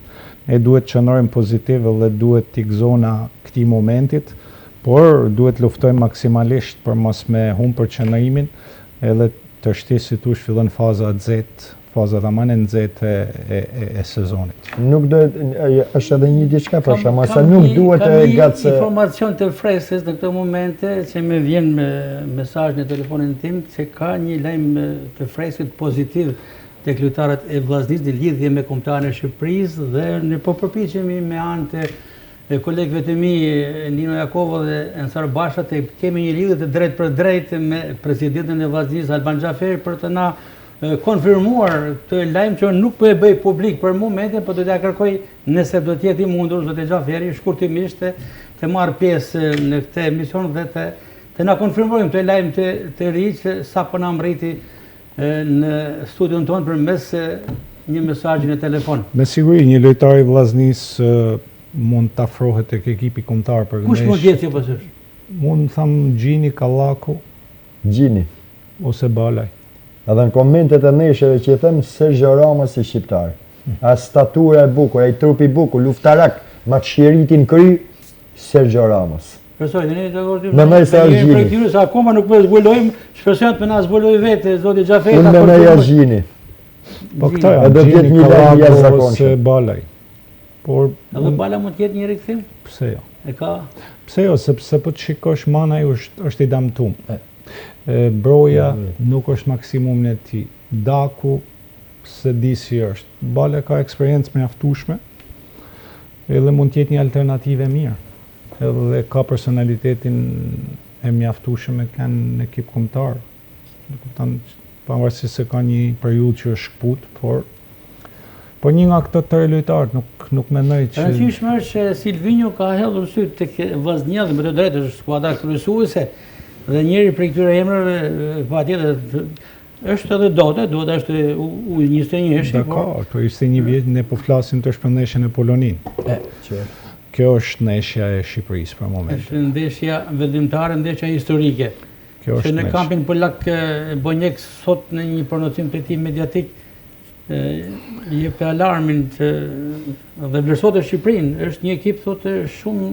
ne duhet të qëndrojmë pozitiv dhe duhet t'i gëzona këtij momentit, por duhet luftojmë maksimalisht për mos me humbur qëndrimin, edhe të shtesë tush fillon faza tamam e nxehtë e sezonit. Nuk do është edhe një diçka për shkak se nuk duhet të gacë informacion të freskët në këtë momente që më vjen me mesazh në telefonin tim se ka një lajm të freskët pozitiv tek lojtarët e Vllaznisë në lidhje me kombëtarën e Shqipërisë dhe ne po përpiqemi me anë të kolegëve të mi Nino Jakova dhe Ensar Basha të kemi një lidhje të drejtë për drejtë me presidentin e Vllaznisë Alban Xhaferi për të na konfirmuar këtë lajm që nuk po e bëj publik për momentin, por do t'ja kërkoj nëse do të jetë i mundur zotë Xhaferi shkurtimisht të marr pjesë në këtë emision dhe të na konfirmojmë këtë lajm të ri që sapo na mbriti në studion tonë përmes një mesazhi në telefon. Me siguri një lojtar i Vllaznisë mund të afrohet tek ekipi kombëtar për Kush mund të jetë pasysh? Mund të them Gjini Kallaku, Gjini ose Balaj. Edhe në komentet e nesheve që i them Sergio Ramos i shqiptar. A statura e bukur, ai trupi i bukur, luftarak, ma çiritin kry Sergio Ramos. Besoj, ne Mendoj se është Gjini. Për se akoma nuk po zbulojmë, shpresoj të na zbuloj vetë zoti Xhaferi. Unë mendoj as Gjini. Po këto do të jetë një lajm i jashtëzakonshëm. Ose Balaj. Por edhe Bala mund të jetë një rikthim? Pse jo? E ka. Pse jo, sepse po të shikosh Manaj është i damtum. Broja nuk është maksimumi i tij. Daku se di si është. Bala ka eksperiencë mjaftueshme, edhe mund të jetë një alternativë e mirë. Edhe ka personalitetin e mjaftueshëm e kanë në ekip kombëtar. Do të thonë pavarësisht se ka një periudhë që është shkput, por një nga këto tre lojtarë nuk mendoj që rëndësishme është që Silvinho ka hedhur sy tek Vllaznia dhe me të drejtë është skuadra kryesuese dhe njëri prej këtyre emrave patjetër është edhe duhet është U21 Dakor, po 21 vjet ne po flasim të shpërndeshjen e Polonin. Kjo është ndeshja e Shqipërisë për momentin. Është ndeshja vendimtare, ndeshja historike. Kjo është në kampin polak Bonjek sot në një pronocim të tij mediatik jep alarmin që dhe vlerësot e Shqipërinë është një ekip thotë shumë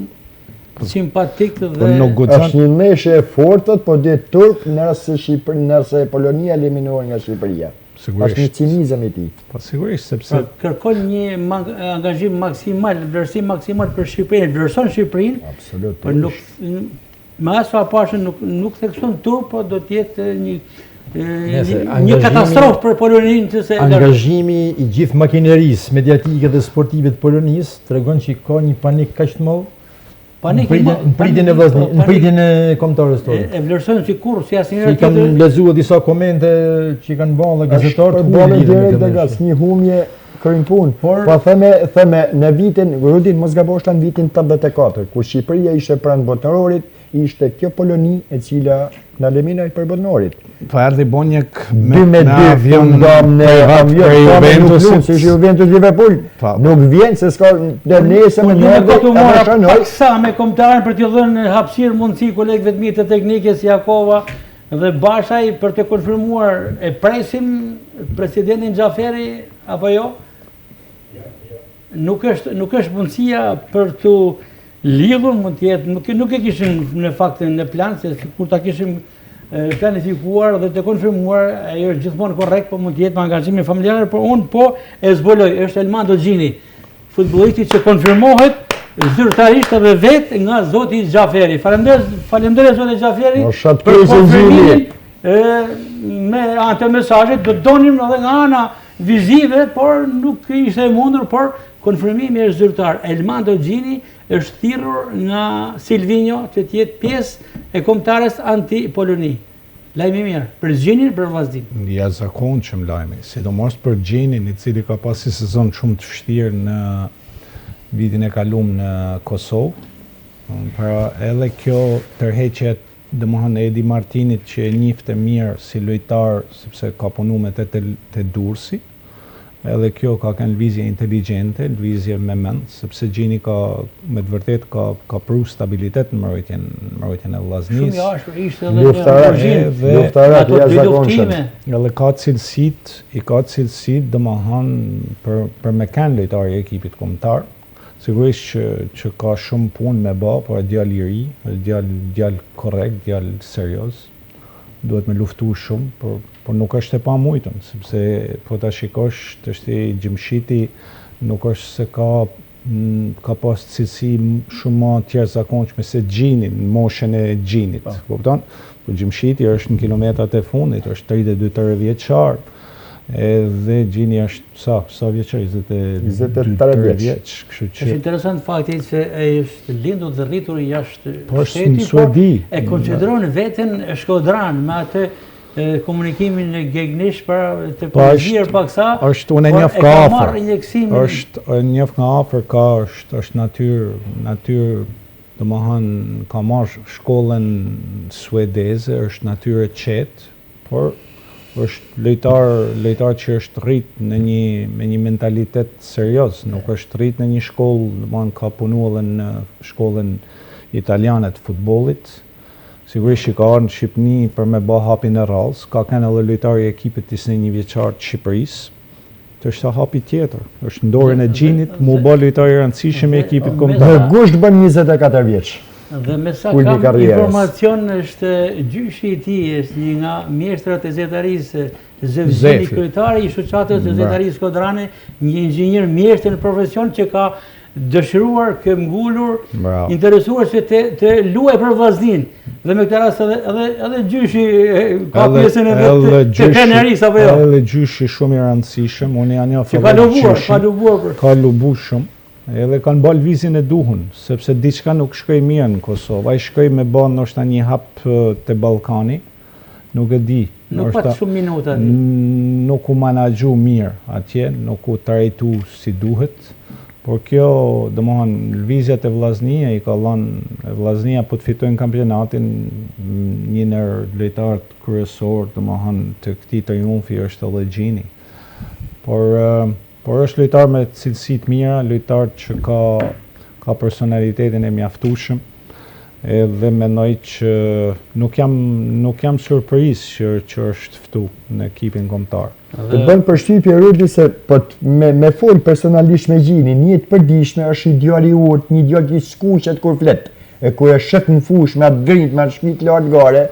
simpatik dhe është një ndeshje e fortët, po dhe turp nëse Polonia eliminohet nga Shqipëria. Është një cinizëm i tij. Po sigurisht sepse kërkon një angazhim maksimal, vlerësim maksimal për Shqipërinë, vlerëson Shqipërinë. Absolutisht. Po nuk me asfa pashën nuk thekson turp, po do të jetë një katastrofë për Poloninë. Angazhimi i gjithë makinerisë mediatike dhe sportive të Polonisë tregon që ka një panik kaq të madh. Në pritjen e Vllaznisë, në pritjen e kombëtarëve tonë. E vlerësojnë sikur si asnjëherë tjetër. Kam lexuar disa komente që kanë bërë dhe gazetarët direkt një humje kërën punë. Po theme në vitin, Rudin mos gabosh në vitin 84, kur Shqipëria ishte pranë botërorit, ishte kjo Poloni e cila në eliminoi për botërorit. Po erdhi Bonjek me avion për Juventus, si Juventus Liverpool. Nuk vjen se s'ka nesër më sa me kombëtarën për t'i dhënë hapësirë mundësi kolegëve të mi të teknikës Jakova dhe Bashaj për të konfirmuar e presim presidentin Xhaferi apo jo? Nuk është mundësia për të lidhur, mund të jetë, nuk e kishim në fakt në plan, se kur ta kishim planifikuar dhe të konfirmuar, ajo është gjithmonë korrekt, po mund të jetë me angazhime familjare, por unë po e zbuloj, është Elmando Gjini, futbollisti që konfirmohet zyrtarisht edhe vetë nga zoti Xhaferi. Faleminderit zoti Xhaferi për konfirmimin me anë të mesazhit, do donim edhe nga ana vizive, por nuk ishte e mundur, por konfirmimi është zyrtar. Elmando Gjini është thirrur nga Silvinho që të jetë pjesë e kombëtares anti-Poloni. Lajmi mirë për Gjinin, për Vllaznin. Jashtëzakonshëm lajmi, sidomos për Gjinin, i cili ka pasi sezon shumë të vështirë në vitin e kaluar në Kosovë. Pra edhe kjo tërheqje domethënë Edi Martinit që e njihte mirë si lojtar sepse ka punuar me te Durrësi. Edhe kjo ka qenë lëvizje inteligjente, lëvizje me mend, sepse Gjini ka me të vërtet ka pru stabilitet në mbrojtjen e Vllaznisë. Shumë i ashpër ishte edhe luftarat ato dy luftime. Edhe ka cilësitë domethënë për me kanë lojtarë e ekipit kombëtar. Sigurisht që ka shumë punë me bë, por djalë i ri, djalë korrekt, djalë serioz. Duhet me luftu shumë, por nuk është e pamujtën, sepse po ta shikosh të shti Gjimshiti nuk është se ka pas cilësi shumë më tjerë zakonshme se Gjini, në moshën e Gjinit, kupton? Po Gjimshiti është në kilometrat e fundit, është 32 vjeçar, edhe Gjini është sa vjeçar, 23 vjeç. Është interesant fakti se ai është lindur dhe rritur jashtë shtetit, por e konsideron veten shkodran me atë komunikimin e Gegnish para të përgjigjer paksa. Është unë njeh ka afër. Është njeh nga afër ka është natyrë domethënë ka marrë shkollën suedeze, është natyrë e qetë, por është lojtar që është rrit me një mentalitet serioz, nuk është rrit në një shkollë, domethënë ka punuar edhe në shkollën italiane të futbollit. Sigurisht që ka ardhur në Shqipëni për me bë hapin e rrallës, ka qenë edhe lojtar i ekipit 21 vjeçar të Shqipërisë. Është hapi tjetër, është në dorën e Gjinit, mu bë lojtar i rëndësishëm i ekipit kombëtar. Gusht bën 24 vjeç. Dhe me sa kam informacion është gjyshi i tij, është një nga mjeshtrat e zetarisë, Zevzeli, kryetari i shoqatës së zetarisë Kodrane, një inxhinier mjeshtër në profesion që ka dëshiruar, ngulur, interesuar se të luaj për Vllaznin. Dhe me këtë rast edhe gjyshi ka pjesën e vetë të krenarisë apo jo. Edhe gjyshi shumë i rëndësishëm, unë janë një ka lubuar shumë. Edhe kanë bërë lëvizjen e duhur, sepse diçka nuk shkoi mirë në Kosovë. Ai shkoi me bën ndoshta një hap te Ballkani, nuk e di. Nuk pat shumë minuta. Nuk u menaxhu mirë atje, nuk u trajtu si duhet. Por kjo, domethënë, lëvizjet e Vllaznia i ka lënë Vllaznia po të fitojnë kampionatin, një ndër lojtarët kryesor, domethënë, të këtij triumfi është edhe Gjini. Por është lojtar me cilësi të mira, lojtar që ka personalitetin e mjaftueshëm, edhe mendoj që nuk jam surprizë që është ftu në ekipin kombëtar. Të bën përshtypje Rudi se me fol personalisht me Gjinin, një të përditshme është i djali i urt, një djalë i skuqet kur flet. E kur e shet në fush me atë grinjt, me atë shpit lart gare,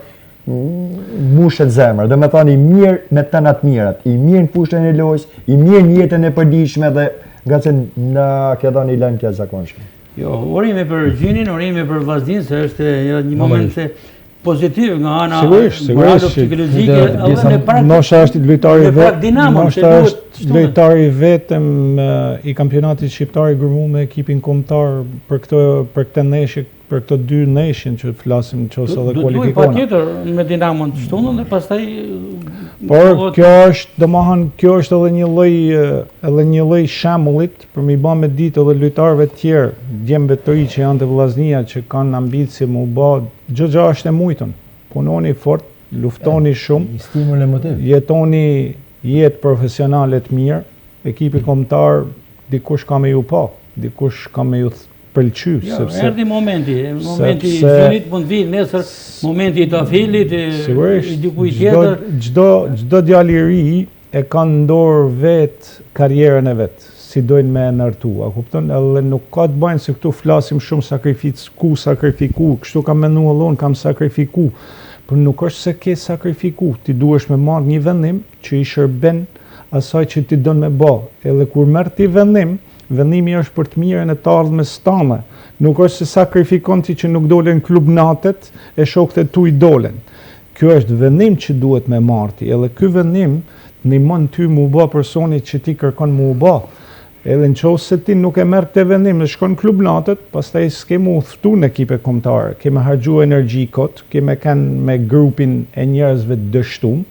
mbushet zemra. Do të thonë i mirë me të natë mirat, i mirë në fushën e lojës, i mirë në jetën e përditshme dhe nga se na ke dhënë një lajm të jashtëzakonshëm. Jo, urime për Gjinin, urime për Vllaznin, se është një moment pozitiv nga ana psikologjike, edhe në praktikë. Ndoshta është lojtari vetëm i kampionatit shqiptar i gërmuar me ekipin kombëtar për këtë ndeshje, për këto dy ndeshje që flasim nëse edhe kualifikojnë. Patjetër me Dinamon të shtunën dhe pastaj por kjo është edhe një lloj shembullit për mi bë me ditë edhe lojtarëve të tjerë, djemve të ri që janë të Vllaznia që kanë ambicie më u bë, gjë është e mujtën. Punoni fort, luftoni shumë, stimul emotiv. Jetoni jetë profesionale të mirë, ekipi kombëtar dikush ka me ju pa, dikush ka me ju pëlqy, sepse erdhi momenti i Gjinit mund vi nesër, momenti i Tafilit, i dikujt tjetër. Çdo djalë i ri e ka në dorë vetë karrierën e vet, si dojnë me ndërtu, a kupton? Edhe nuk ka të bëjnë se këtu flasim shumë sakrificë, sakrifikuar, kështu kam menduar unë, kam sakrifiku. por nuk është se ke sakrifiku, ti duhesh me marrë një vendim që i shërben asaj që ti don me bë. Edhe kur merr ti vendim, vendimi është për të mirën e të ardhmes tënde. Nuk është se sakrifikon ti që nuk dolen klub natet e shokët e tu i dolen. Kjo është vendim që duhet me marrë ti, edhe ky vendim ndihmon ty mu bë personi që ti kërkon mu bë. Edhe në qovë se ti nuk e merr këtë vendim dhe shkon klub natet, pastaj s'ke mu thtu në ekipe kombëtare, ke me harxhu energji kot, ke me kanë me grupin e njerëzve të dështum.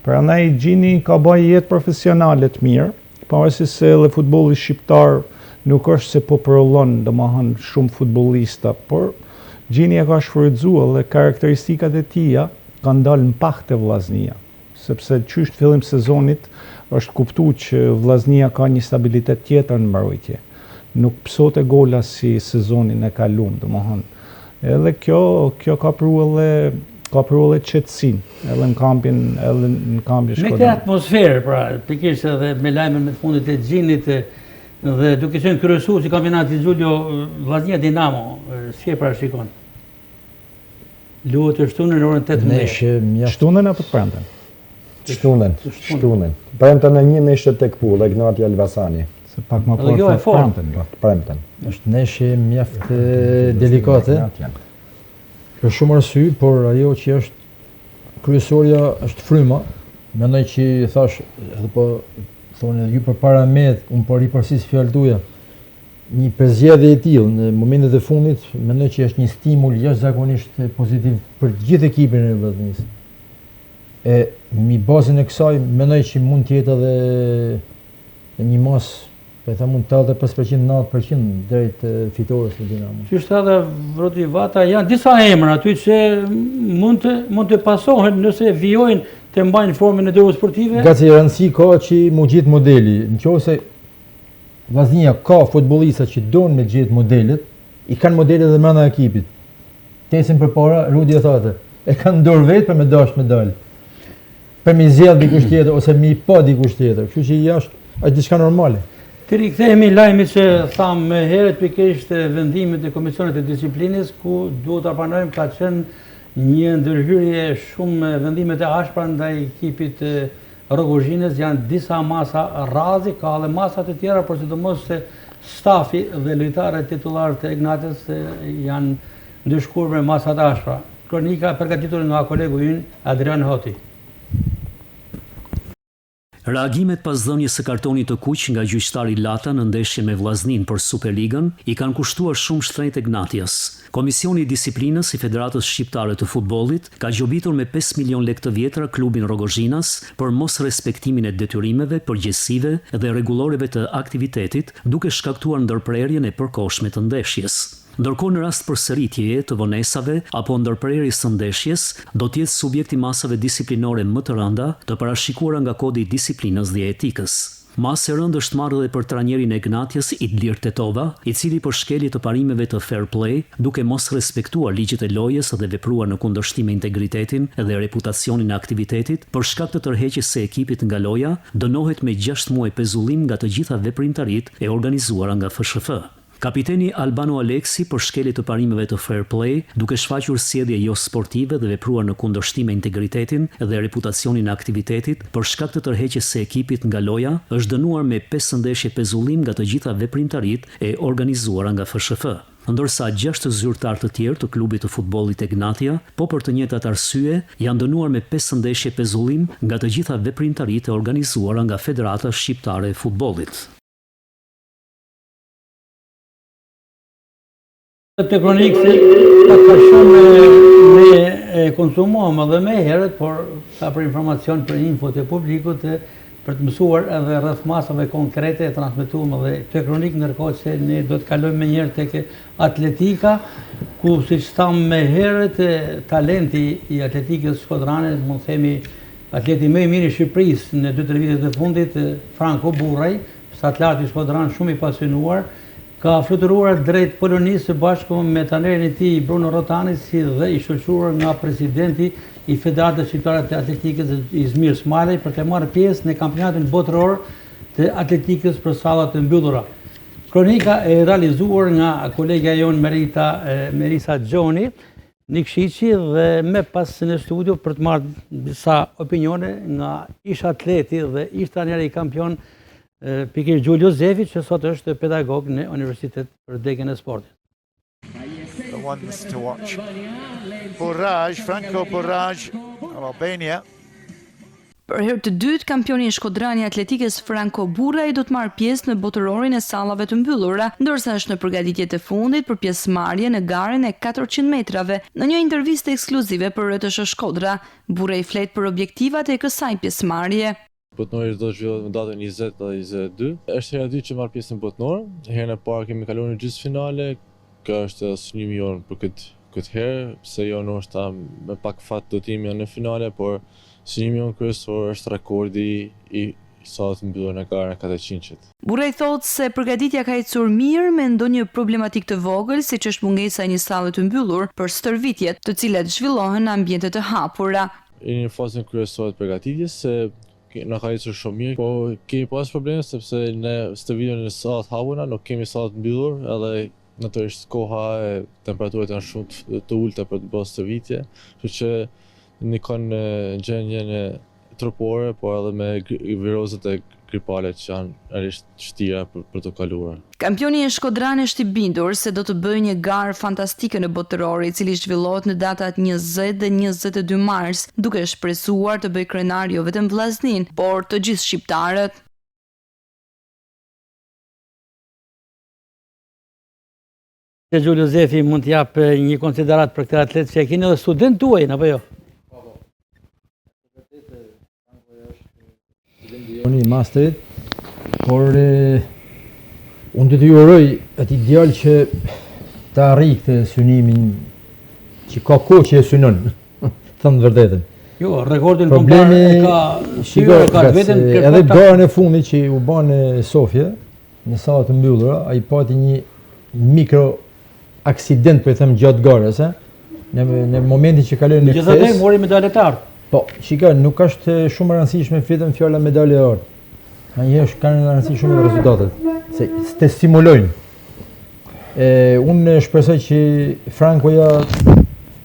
Prandaj Gjini ka bërë jetë profesionale të mirë, pavarësisht se edhe futbolli shqiptar nuk është se po përollon domethënë shumë futbollista, por Gjini e ka shfrytzuar dhe karakteristikat e tija kanë dalë në pak te Vllaznia, sepse qysh në fillim sezonit është kuptu që Vllaznia ka një stabilitet tjetër në mbrojtje. Nuk psote gola si sezonin e kaluar, domethënë. Edhe kjo ka pru edhe qetësinë, edhe në kampin Me këtë atmosferë, pra, pikërisht edhe me lajmin me fundit e Gjinit dhe duke qenë kryesues i kampionatit Giulio Vllaznia Dinamo, si e parashikon? Luhet të shtunën në orën 18. Shtunën apo të premten? Shtunën. Premten e një neshë tek Pull, e Gnati Elbasani. Se pak më parë premten. Është neshje mjaft delikate. Për shumë arsye, por ajo që është kryesorja është fryma. Mendoj që thash, edhe po thonë ju përpara me, unë po ripërsis fjalë tuaja. Një përzgjedhje e tillë në momentet e fundit, mendoj që është një stimul jashtëzakonisht pozitiv për gjithë ekipin e Vllaznisë. E mi bazën e kësaj, mendoj që mund të jetë edhe një mas, po e them 85% 90% drejt fitores të Dinamo. Që është edhe Vroti Vata, janë disa emra aty që mund të pasohen nëse vijojnë të mbajnë formën e dorës sportive. Gaci rëndësi ka që mu gjetë modeli, nëse Vllaznia ka futbollista që donë me gjetë modelet, i kanë modelet dhe brenda ekipit. Tesin përpara, Rudi e thotë, e kanë dorë vetë për me dash me dalë. Për mi zgjedh dikush tjetër ose mi pa dikush tjetër. Kështu që është diçka normale. Të rikthehemi lajmit që thamë më herët pikërisht vendimet e Komisionit të Disiplinës, ku duhet ta pranojmë ka qenë një ndërhyrje shumë vendimet e ashpra ndaj ekipit Rogozhinës, janë disa masa rrazi, ka edhe masa të tjera, por sidomos se stafi dhe lojtarët titullarë të Ignatiës janë ndëshkuar me masa të ashpra. Kronika përgatitur nga kolegu ynë Adrian Hoti. Reagimet pas dhënies së kartonit të kuq nga gjyqtari Lata në ndeshjen me Vllaznin për Superligën i kanë kushtuar shumë shtrenjtë Ignatiës. Komisioni i Disiplinës i Federatës Shqiptare të Futbollit ka gjobitur me 5 milion lekë të vjetra klubin Rogozhinas për mos respektimin e detyrimeve, përgjegjësive dhe rregulloreve të aktivitetit, duke shkaktuar ndërprerjen e përkohshme të ndeshjes. Ndërkohë në rast përsëritjeje të vonesave apo ndërprerjes së ndeshjes, do të jetë subjekti masave disiplinore më të rënda të parashikuara nga Kodi i Disiplinës dhe Etikës. Masë e rëndë është marrë edhe për trajnerin e Ignatiës Idlir Tetova, i cili për shkelje të parimeve të fair play, duke mos respektuar ligjet e lojës dhe vepruar në kundërshtim me integritetin dhe reputacionin e aktivitetit, për shkak të tërheqjes së ekipit nga loja, dënohet me 6 muaj pezullim nga të gjitha veprimtaritë e organizuara nga FSHF. Kapiteni Albano Aleksi për shkelje të parimeve të fair play, duke shfaqur sjellje jo sportive dhe vepruar në kundërshtim me integritetin dhe reputacionin e aktivitetit për shkak të tërheqjes së ekipit nga loja, është dënuar me 5 ndeshje pezullim nga të gjitha veprimtaritë e organizuara nga FSHF. Ndërsa 6 zyrtar të tjerë të klubit të futbollit Ignatia, po për të njëjtat arsye, janë dënuar me 5 ndeshje pezullim nga të gjitha veprimtaritë e organizuara nga Federata Shqiptare e Futbollit. Të kronikë ka shumë me konsumohem edhe me herët, por ka për informacion për info të publikut për të mësuar edhe rreth masave konkrete e transmetuam edhe të kronikë, ndërkohë që ne do të kalojmë me njerë tek atletika, ku siç thamë me herët talenti i atletikës shkodrane, mund të themi atleti më i mirë i Shqipërisë në 2-3 vitet e fundit, Franco Burraj, atleti shkodran shumë i pasionuar, ka fluturuar drejt Polonisë së bashku me trajnerin e tij Bruno Rotani, si dhe i shoqëruar nga presidenti i Federatës Shqiptare të Atletikës Izmir Smajlaj për të marrë pjesë në kampionatin botëror të atletikës për salla të mbyllura. Kronika e realizuar nga kolegja jon Merisa Gjoni. një këshiqi dhe me pas në studio për të marrë disa opinione nga ish atleti dhe ish trajner i kampion pikërisht Gjulio Zefi, që sot është pedagog në Universitet për degën e sportit. The ones to watch. Burraj, Franco Burraj of Albania. Për herë të dytë, kampioni i Shkodrani Atletikës Franco Burraj do të marrë pjesë në botërorin e sallave të mbyllura, ndërsa është në përgatitje të fundit për pjesëmarrje në garën e 400 metrave. Në një intervistë ekskluzive për RTS Shkodra, Burraj flet për objektivat e kësaj pjesëmarrje. Botënori do të zhvillohet në datën 20 dhe 22. Është hera e dytë që marr pjesë në botënor. Herën e parë kemi kaluar në gjysmëfinale. Kjo është synimi jon për këtë herë, pse jo ndoshta me pak fat do të jemi në finale, por synimi jon kryesor është rekordi i sallit të mbyllur në garën e 400-shit. Burraj thotë se përgatitja ka ecur mirë me ndonjë problematik të vogël, siç është mungesa e një salle të mbyllur për stërvitjet, të cilat zhvillohen në ambiente të hapura. Në fazën kryesore të përgatitjes se na ka ecur shumë mirë, po kemi pas probleme sepse ne stërvitjen në sallat hapura, nuk kemi sallat të mbyllur, edhe natyrisht koha e temperaturat janë shumë të ulta për të bërë stërvitje, kështu që ndikon në gjendjen e trupore, por edhe me virozat e gripale që janë realisht vështira për të kaluar. Kampioni i Shkodran është i bindur se do të bëjë një garë fantastike në botëror, i cili zhvillohet në datat 20 dhe 22 mars, duke shpresuar të bëjë krenar jo vetëm vllaznin, por të gjithë shqiptarët. Gjulio Zefi mund të japë një konsiderat për këtë atlet që e keni edhe student tuaj, apo jo? Unë i masterit, por unë të uroj atë ideal që të arrijë këtë synimin që ka kohë që e synon, thënë vërtetën. Jo, rekordin kombëtar e ka shiro, ka vetëm edhe garën e fundit që u bën në Sofje, në sallat të mbyllura, ai pati një mikro aksident, po e them gjatë garës, në momentin që kaloi në kthesë. Gjithatë mori medalë të artë. Po, shika, nuk është shumë e rëndësishme vetëm fjala medalje e artë. Njëherë kanë rëndësi shumë rezultatet, se të stimulojnë. Unë shpresoj që Francoja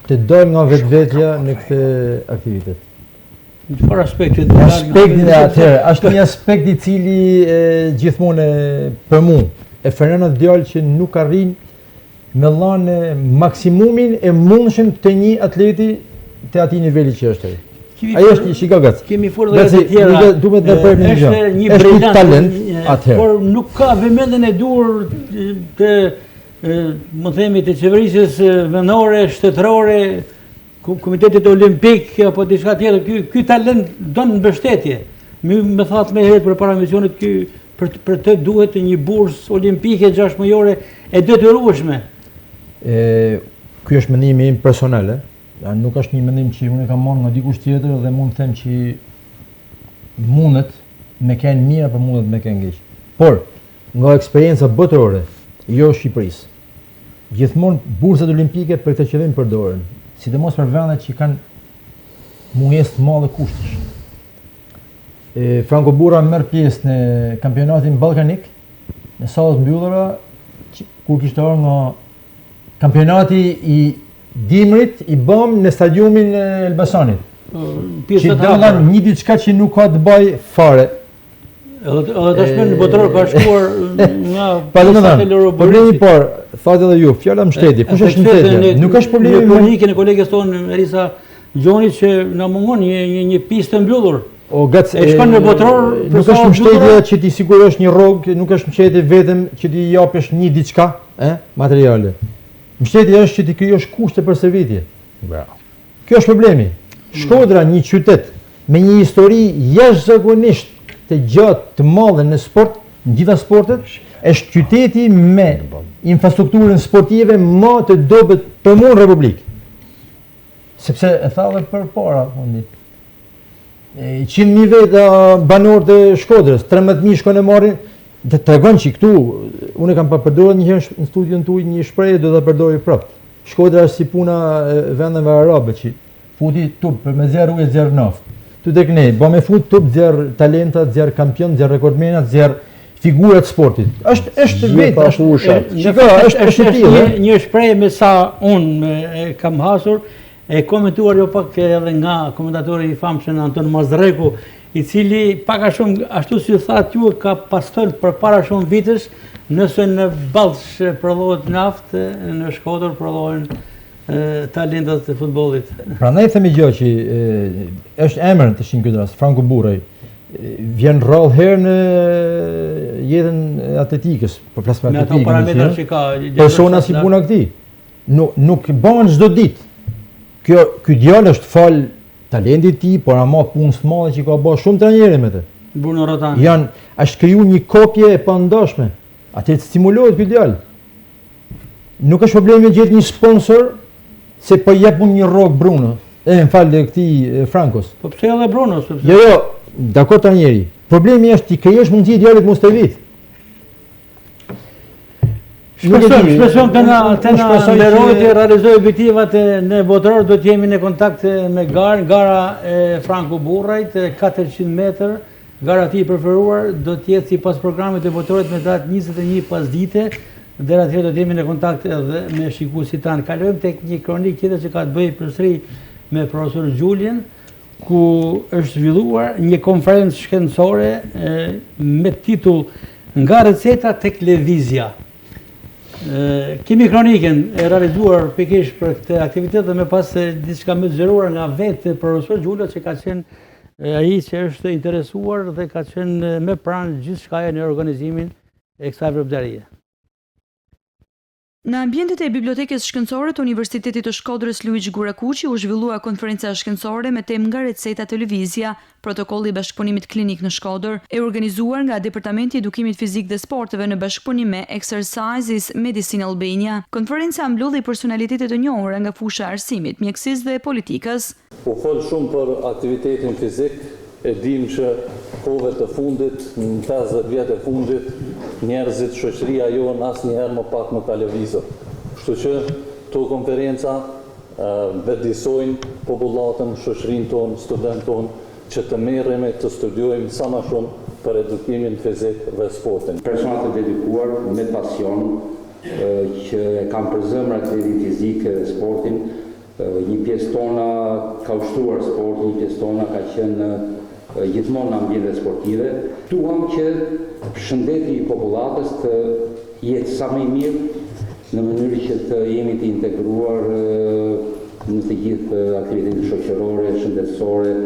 të dalë nga vetvetja në këtë aktivitet. Në çfarë aspekti? Aspektin e atëherë, është një aspekt i cili gjithmonë për mua e frenon atë djalë që nuk arrin me lanë maksimumin e mundshëm të një atleti të atij niveli që është ai. Ai është shikagat. Kemi folur edhe të tjera. Duhet të bëjmë një gjë. Është një talent atëherë. Por nuk ka vëmendjen e dur të më themi të qeverisjes vendore, shtetërore, Komitetit Olimpik apo diçka tjetër. Ky talent don mbështetje. Më thatë më herët përpara misionit për të duhet një bursë olimpike 6 mujore e detyrueshme. Ky është mendimi im personal, nuk është një mendim që unë e kam marrë nga dikush tjetër dhe mund të them që mundet me kenë mirë apo mundet me kenë keq. Por nga eksperienca botërore, jo Shqipërisë, gjithmonë bursat olimpike për këtë qëllim përdoren, sidomos për vendet që kanë mungesë të madhe kushtesh. Franco Burraj merr pjesë në kampionatin ballkanik në sallat mbyllura, kur kishte ardhur nga kampionati i dimrit i bëm në stadiumin e Elbasanit. Që dallan një diçka që nuk ka të bëj fare. Edhe tashmë në botëror ka shkuar nga problemi por, thatë edhe ju, fjala mbështetje. Kush është mbështetja? Nuk është problemi me polemikën e kolegës tonë Elisa Gjonit që na mungon një pistë të mbyllur. E shkon në botëror, nuk është mbështetje që ti sigurosh një rrogë, nuk është mbështetje vetëm që ti japësh një diçka, materiale. Mbështetja është që ti krijosh kushte për stërvitje. Bravo. Kjo është problemi. Shkodra, një qytet me një histori jashtëzakonisht të gjatë të madhe në sport, në gjitha sportet, është qyteti me infrastrukturën sportive më të dobët për mua në Republikë. Sepse e tha edhe përpara, 100.000 veta banor të Shkodrës, 13.000 shkon e marrin, dhe të tregon që këtu, unë e kam përdorur një herë në studion tuaj një shprehje, do ta përdori prapë. Shkodra është si puna vendeve arabe që futi tup për me zjarr ujë, zjarr naftë. Tu tek ne, me fut tup zjarr talenta, zjarr kampion, zjarr rekordmena, zjarr figurat sportit. Është vetë, është një shprehje me sa unë kam hasur, e komentuar jo pak edhe nga komentatori i famshëm Anton Mazreku, i cili pak a shumë, ashtu si thatë ju, ka pastor për para shumë vitës, nëse në Ballsh prodhohet naftë, në Shkodër prodhohen talentat e futbollit. Prandaj themi gjë që është emër të shin ky rast, Franco Buraj, vjen rrallë herë në jetën e atletikës, për flas për atletikën. Persona si puna këtij. Nuk bën çdo ditë. Ky djalë është fal talentit i tij, por ama punës së madhe që ka bërë shumë trajnerë me të. Bruno Rotan. Është kriju një kopje e pandoshme. Atë të stimulohet ky djalë. Nuk është problemi gjetë një sponsor se po jepun një rrok Bruno. Më fal këtij Frankos. Po pse edhe Bruno? Jo, dakor trajneri. Problemi është ti krijosh mundësi djalit mos të vit. Shpeson të na nderojë të realizojë objektivat në botëror, do të jemi në kontakt me gara e Franco Burrajt, 400 metër, gara ti preferuar, do të jetë sipas programit të botorit me datë 21 pasdite, deri atëherë do të jemi në kontakt edhe me shikuesit tanë. Kalojmë tek një kronik tjetër që ka të bëjë përsëri me profesor Gjulien, ku është zhvilluar një konferencë shkencore me titull Nga receta tek lëvizja. Kemi kroniken e realizuar pikërisht për këtë aktivitet dhe me pas diçka më të zgjeruar nga vetë profesor Gjula, që ka qenë ai që është interesuar dhe ka qenë me pranë gjithçkaja në organizimin e kësaj veprimtarie. Në ambientet e Bibliotekës Shkencore të Universitetit të Shkodrës Luigi Gurakuqi u zhvillua konferenca shkencore me temë Nga receta te lëvizja, protokolli i bashkëpunimit klinik në Shkodër, e organizuar nga Departamenti i Edukimit Fizik dhe Sporteve në bashkëpunim me Exercises Medicine Albania. Konferenca mbylli personalitetet të njohura nga fusha e arsimit, mjekësisë dhe politikës. U fol shumë për aktivitetin fizik, e dim që kohëve të fundit, në 50 vjetë e fundit, njerëzit, shoqëria jonë asnjëherë më pak nuk ka lëvizur. Kështu që këto konferenca vetëdijsojnë popullatën, shoqërinë tonë, studentët tonë, që të merremi të studiojmë sa më shumë për edukimin fizik dhe sportin. Personat të dedikuar me pasion që kanë për zemër aktivitetin fizik dhe sportin, një pjesë tona ka ushtruar sportin, një pjesë tona ka qenë gjithmonë në ambiente sportive. Duam që shëndeti i popullatës të jetë sa më i mirë në mënyrë që të jemi të integruar në të gjithë aktivitetet shoqërore, shëndetësore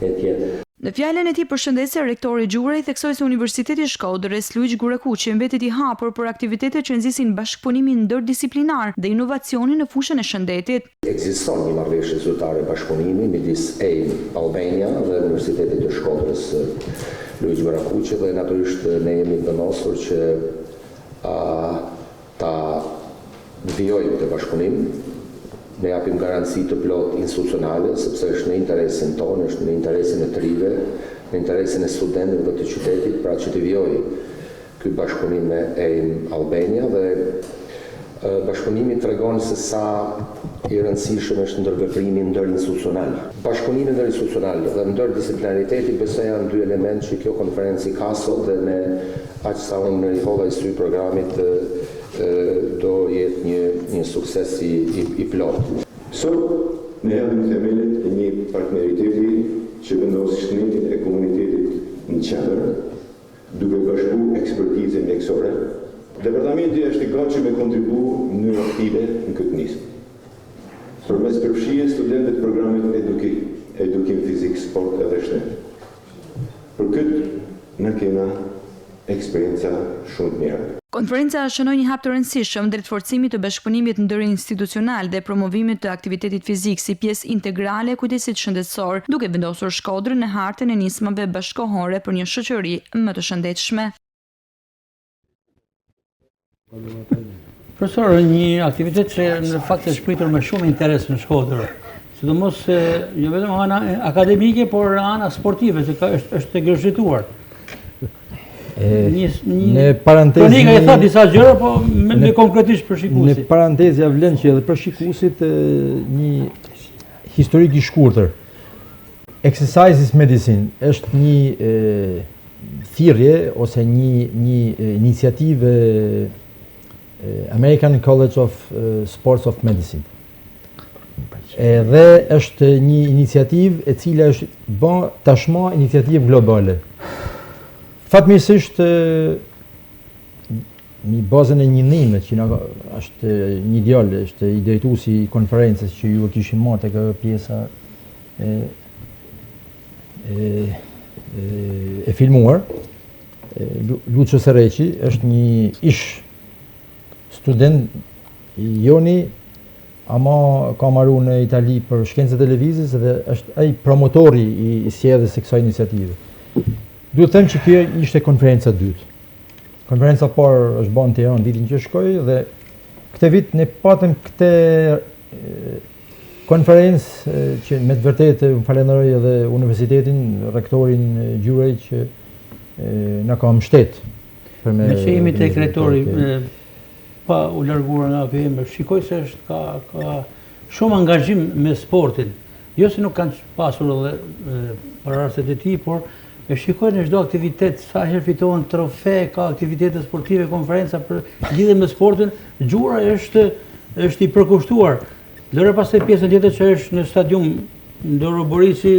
e tjera. Në fjalën e tij përshëndetse, rektori Gjuraj theksoi se Universiteti i Shkodrës Luigi Gurakuqi mbetet i hapur për aktivitete që nxisin bashkëpunimin ndërdisiplinar dhe inovacionin në fushën e shëndetit. Ekziston një marrëveshje zyrtare bashkëpunimi midis AIM Albania dhe Universitetit të Shkodrës Luigi Gurakuqi, dhe natyrisht ne jemi vendosur që ta vijojmë të bashkëpunim. Ne japim garanci të plot institucionale, sepse është në interesin tonë, është në interesin e të rive, në interesin e studentëve dhe të qytetit, pra që të vijojë ky bashkëpunim me AIM Albania, dhe bashkëpunimi tregon se sa i rëndësishëm është ndërveprimi ndërinstitucional. Bashkëpunimi ndërinstitucional dhe ndërdisiplinariteti besoj janë dy elementë që kjo konferencë ka sot, dhe me aq sa unë i hodha i sy programit do jetë një sukses i plot. Sot ne hedhim themelët e një partneriteti që vendos shtëpinë e komunitetit në qendër, duke bashku ekspertizën mjekësore. Departamenti është i gatshëm me kontribu në mënyrë aktive në këtë nismë. Përmes përfshirjes studentëve të programit edukim fizik, sport edhe shëndet. Për këtë ne kemi eksperienca shumë të mira. Konferenca shënoi një hap të rëndësishëm drejt forcimit të bashkëpunimit ndërinstitucional dhe promovimit të aktivitetit fizik si pjesë integrale e kujdesit shëndetësor, duke vendosur Shkodrën në hartën e nismave bashkëkohore për një shoqëri më të shëndetshme. Profesor, një aktivitet që në fakt është pritur me shumë interes në Shkodër, sidomos jo vetëm ana akademike, por ana sportive, që është e gërshituar. Në parantezë, kronika i tha disa gjëra, po me konkretisht për shikuesit. Në parantezë ja vlen që edhe për shikuesit një historik i shkurtër. Exercises Medicine është një thirrje ose një iniciativë American College of Sports of Medicine. Edhe është një iniciativë e cila është bën tashmë iniciativë globale. Fatmirësisht në bazën e një nimet që është një djalë, është i drejtuesi i konferencës që ju e kishim marrë tek pjesa e filmuar, Lucio Serreqi është një ish student i Joni, ama ka marru në Itali për shkencë televizis dhe është ai promotori i sjelljes së kësaj iniciative. Duhet të them që kjo ishte konferenca e dytë. Konferenca e parë është bën në Tiranë vitin që shkoi dhe këtë vit ne patëm këtë konferencë që me të vërtetë unë falenderoj edhe universitetin, rektorin Gjurej që na ka mbështet. Me që jemi tek rektori pa u larguar nga APM, shikoj se është ka shumë angazhim me sportin. Jo se nuk kanë pasur edhe para rastet e tij, por e shikoj në çdo aktivitet, sa herë fitohen trofe, ka aktivitete sportive, konferenca për lidhje me sportin, Gjura është i përkushtuar. Lëre pastaj pjesën tjetër që është në stadium Ndoro Borisi,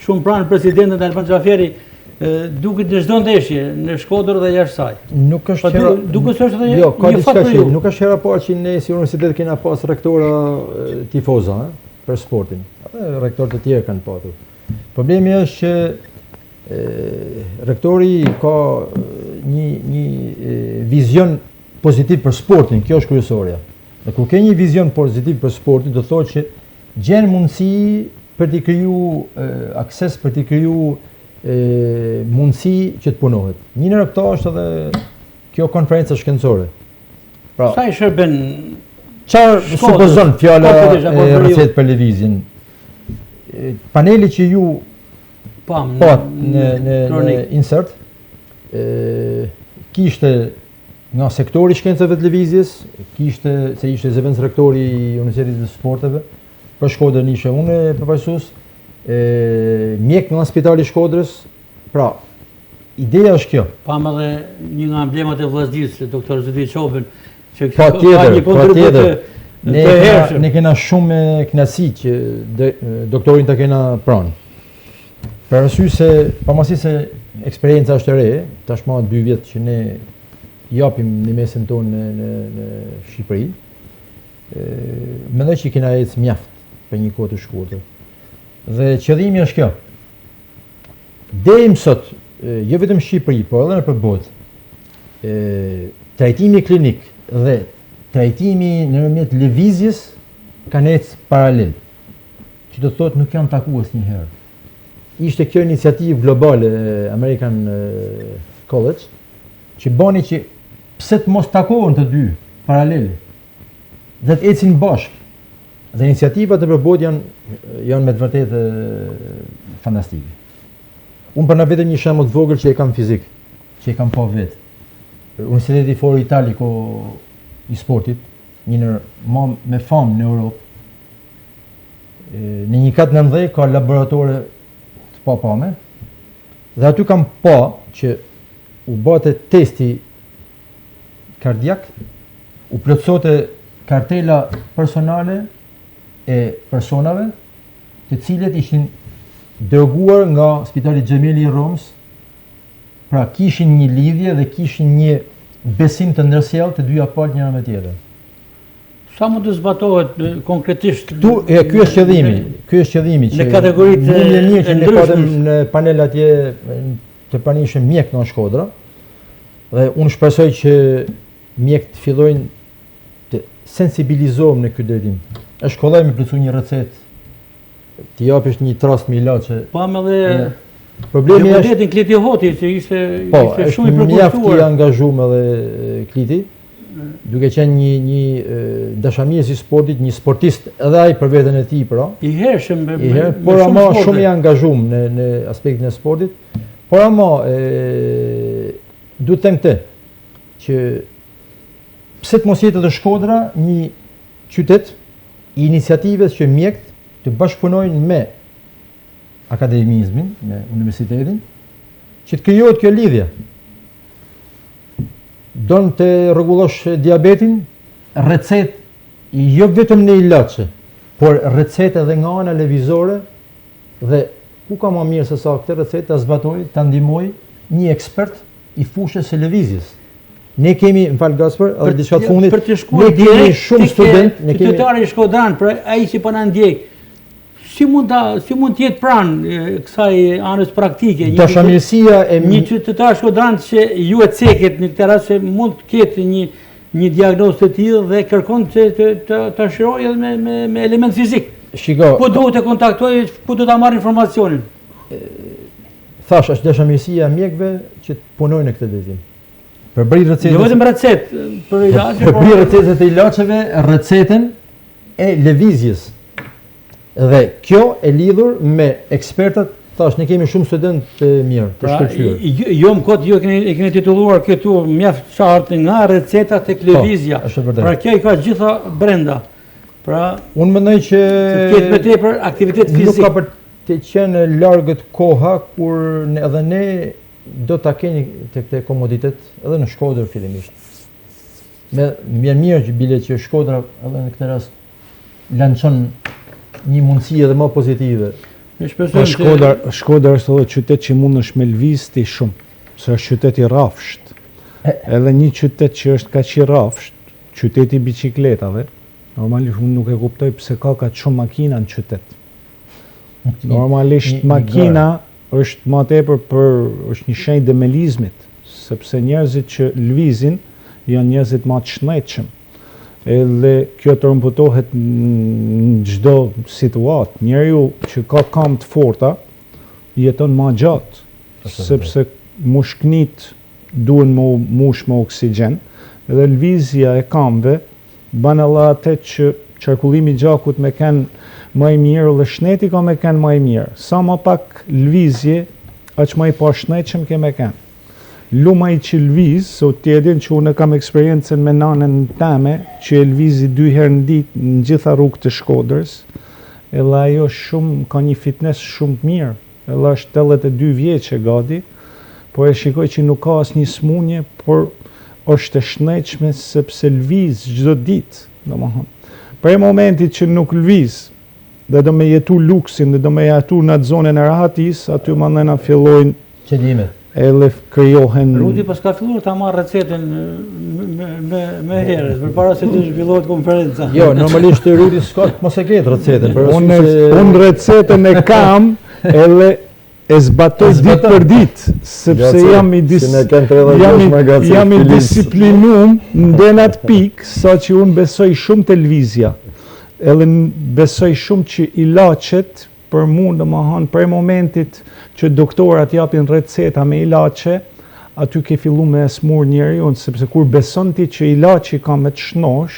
shumë pranë presidentit Alban Xhaferi, duket në çdo ndeshje, në Shkodër dhe jashtë saj. Nuk është hera... Duket se është edhe jo, ka një fat diçka për që ju. nuk është hera parë që ne si universitet kena pas rektora tifoza për sportin. Edhe rektor të tjerë kanë patur. Problemi është që rektori ka një vizion pozitiv për sportin, kjo është kryesorja. Dhe kur ke një vizion pozitiv për sportin, do thotë që gjen mundësi për t'i kriju akses, për t'i kriju mundësi që të punohet. Një në këto është edhe kjo konferenca shkencore. Pra, sa i shërben çfarë supozon fjala e rrëfet për lëvizjen? Paneli që ju pat në insert kishte nga sektori shkencave të lëvizjes, kishte se ishte zëvendës rektori i Universitetit të Sporteve, për Shkodrën ishe unë përfaqësues, mjek nga Spitali i Shkodrës. Pra, ideja është kjo. Pam edhe një nga emblemat e vllazërisë, doktor Zoti Çobën, që Pa ka një kontribut të hershëm. Ne kena shumë kënaqësi që doktorin ta kena pranë. Për arsye se pamasi se eksperienca është e re, tashmë 2 vjet që ne japim në mesin tonë në Shqipëri. Mendoj që kena ecë mjaft për një kohë të shkurtër. Dhe qëllimi është kjo. Deri sot, jo vetëm në Shqipëri, por edhe nëpër botë, trajtimi klinik dhe trajtimi nëpërmjet lëvizjes kanë ecë paralel. Që do të thotë nuk janë takuar asnjëherë. Ishte kjo iniciativë globale American College që bani që pse të mos takohen të dy paralele dhe të ecin bashkë. Dhe iniciativat e përbot janë me të vërtetë fantastike. Unë përna vetëm një shembull të vogël që e kam fizik, që e kam pa vetë. Universiteti Foro Italico i sportit, një me famë në Europë, në një katë 19 ka laboratore të papame, dhe aty kam pa që u bate testi kardiak, u plotësote kartela personale e personave të cilët ishin dërguar nga Spitali Xhemeli i Romës, pra kishin një lidhje dhe kishin një besim të ndërsjellë të dyja palët njëra me tjetrën. Sa mund të zbatohet konkretisht? Ky është qëllimi që në kategoritë e mirë që ne patëm në panel atje të pranishëm mjek nga Shkodra dhe unë shpresoj që mjekët fillojnë të sensibilizohen në ky drejtim. Është kollaj me plotësu një recetë, të japësh një trast me ilaçe. Pam edhe problemi është deputetin Kliti Hoti që ishte shumë i përkushtuar. Mjaft i angazhuar edhe Kliti, duke qenë një dashamirës i sportit, një sportist edhe ai për veten e tij, pra. I hershëm por ama shumë i angazhuar në aspektin e sportit. Por ama duhet të them këtë që pse të mos jetë të Shkodra një qytet i iniciativës që mjekët të bashkëpunojnë me akademizmin, me universitetin, që të krijohet kjo lidhje. Don të rregullosh diabetin, recet jo vetëm në ilaçe, por recet edhe nga ana lëvizore dhe ku ka më mirë se sa këtë recet ta zbatoj, ta ndihmoj një ekspert i fushës së lëvizjes. Ne kemi, më fal Gaspar, edhe diçka të fundit. Ne kemi shumë student, ne kemi qytetari shkodran, për ai që po na ndjek. Si mund të jetë pranë kësaj anës praktike? Dashamirësia e një qytetar shkodran që ju e ceket në këtë rast se mund të ketë një diagnozë të tillë dhe kërkon të shërojë edhe me element fizik. Shiko, ku duhet të kontaktoj, ku duhet ta marr informacionin? Thash, është dashamirësia e mjekëve që punojnë në këtë drejtim. Për bërë recetë. Jo vetëm recetë, për ilaçe, për bërë recetat e ilaçeve, recetën e lëvizjes. Dhe kjo e lidhur me ekspertat, thash, ne kemi shumë student të mirë, të shkëlqyer. Jo më kot, ju e keni titulluar këtu mjaft qartë nga recetat tek lëvizja. Pra kjo i ka gjitha brenda. Pra, unë mendoj që të ketë më tepër aktivitet fizik. Nuk ka për të qenë largët koha kur edhe ne do ta keni tek komoditet edhe në Shkodër fillimisht. Me mirë që bile që Shkodra edhe në këtë rast lançon një mundësi edhe më pozitive. Shkodra është edhe qytet që mundesh me lvizti shumë, se është qytet i rrafsht. Edhe një qytet që është kaq i rrafsht, qyteti i biçikletave, normalisht unë nuk e kuptoj pse ka kaq shumë makina në qytet. Normalisht makina është më tepër është një shenjë demelizmit, sepse njerëzit që lvizin janë njerëzit më të shnetshëm. Edhe kjo trëmpotohet në çdo situatë. Njeriu që ka këmbë të forta jeton më gjatë, sepse mushknit duhen më mush me oksigjen, dhe lvizja e këmbëve bën edhe atë që qarkullimi i gjakut me kenë më i mirë dhe shneti ka me kenë më i mirë. Sa më pak lvizje, aq më i pashnetshëm ke me kenë. Luma i që lviz, se u tjedin që unë kam eksperiencen me nanën teme, që e lvizi 2 herë në ditë në gjitha rrugë të Shkodrës, edhe ajo ka një fitness shumë të mirë, edhe është 82 vjeçe gati, po e shikoj që nuk ka asnjë smundje, por është e shnetshme sepse lviz çdo ditë, domethënë. Për momentit që nuk lviz, dhe do me jetu luksin, dhe do me jetu në atë zonën e rahatisë, aty mandena fillojnë qëllimet. Edhe krijohen. Rudi pas ka filluar ta marr recetën me herë, përpara se të zhvillohet konferenca. Jo, normalisht Rudi s'ka mos e ketë recetën, unë recetën e kam edhe e zbatoj ditë për ditë, sepse jam i disiplinum në denat pikë, sa që unë besoj shumë televizja, edhe besoj shumë që ilaçet për mund dhe më hanë për momentit që doktorat japin receta me ilaçe, aty ke fillu me smur njeri unë, sepse kur beson ti që ilaçi ka me të shnosh,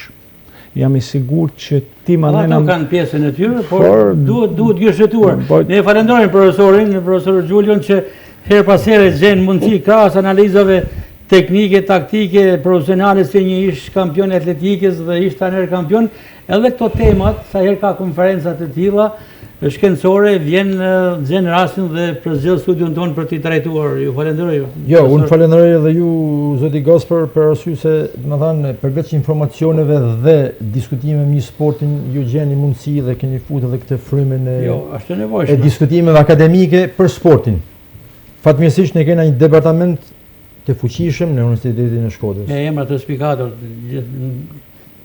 jam i sigur që ti ma nëna... Ato kanë pjesën e tyre, por duhet gjushëtuar. Ne falenderojmë profesor Gjulion, që her pas here gjenë mundësi krahas analizave teknike, taktike, profesionale si një ish kampion atletikës dhe ish taner kampion, edhe këto temat, sa her ka konferencat e tilla shkencore, gjenë rastin dhe përzgjedh studion tonë për t'i trajtuar. Ju falenderoj. Jo, unë falenderoj edhe ju, zoti Gaspar, për arsye se, domethënë, përveç informacioneve dhe diskutimeve me sportin, ju gjeni mundësi dhe keni futur edhe këtë frymën e diskutimeve akademike për sportin. Fatmirësisht ne kena një departament të fuqishëm në Universitetin e Shkodrës. Me emra të spikator.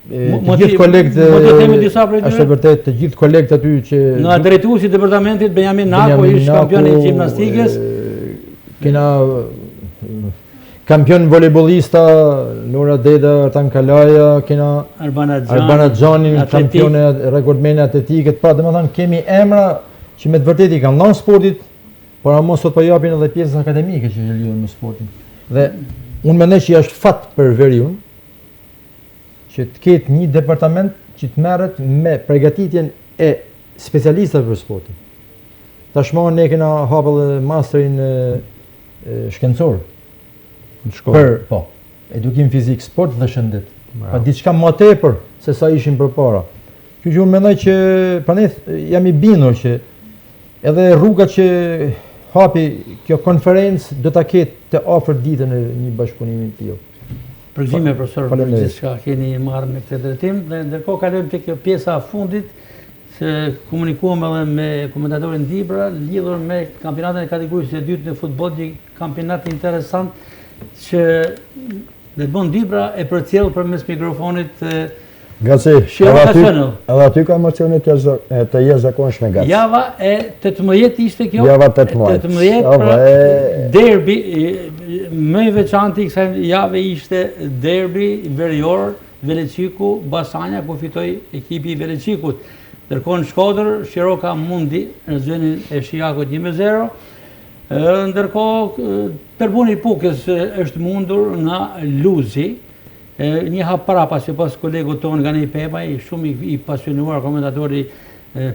Të gjithë kolegët, është vërtet të gjithë kolegët aty që... Nga drejtuesi i departamentit, Benjamin Nako, ish kampion i gjimnastikës. Kena kampion volejbolista, Lora Deda, Artan Kalaja, kena Arbana Xhanin, kampion rekordmen atletikët. Pra, domethënë kemi emra që me të vërtetë i kanë dhënë sportit, por mos sot po japin edhe pjesën akademike që lidhen me sportin. Dhe unë mendoj që është fat për Veriun që të ketë një departament që të merret me përgatitjen e specialistëve për sportin. Tashmë ne kena hapur masterin shkencor për edukim fizik, sport dhe shëndet. Pa diçka më tepër se sa ishin përpara. Kjo që unë mendoj që prandaj jam i bindur që edhe rruga që hapi kjo konferencë do ta ketë të afërt ditën e një bashkëpunimi të tillë. Përgjime, profesor, për gjithçka keni marrë në këtë drejtim. Dhe ndërkohë kalojmë te kjo pjesa e fundit, se komunikuam edhe me komentatorin Dibra lidhur me kampionatin e kategorisë së dytë në futboll, një kampionat interesant që Delbon Dibra e përcjell përmes mikrofonit. Gaci, edhe aty ka emocione të jashtëzakonshme, Gaci. Java e 18 ishte kjo. Java 18. 18 derbi më i veçantë i kësaj jave ishte derbi verior Veleciku Basanja, ku fitoi ekipi i Velecikut. Ndërkohë në Shkodër, Shiroka mundi në zënin e Shijakut 1-0. Ndërkohë Tërbuni Pukës është mundur nga Luzi. Një hap para pasi pas kolegu tonë Gani Pepaj, shumë i pasionuar komentatori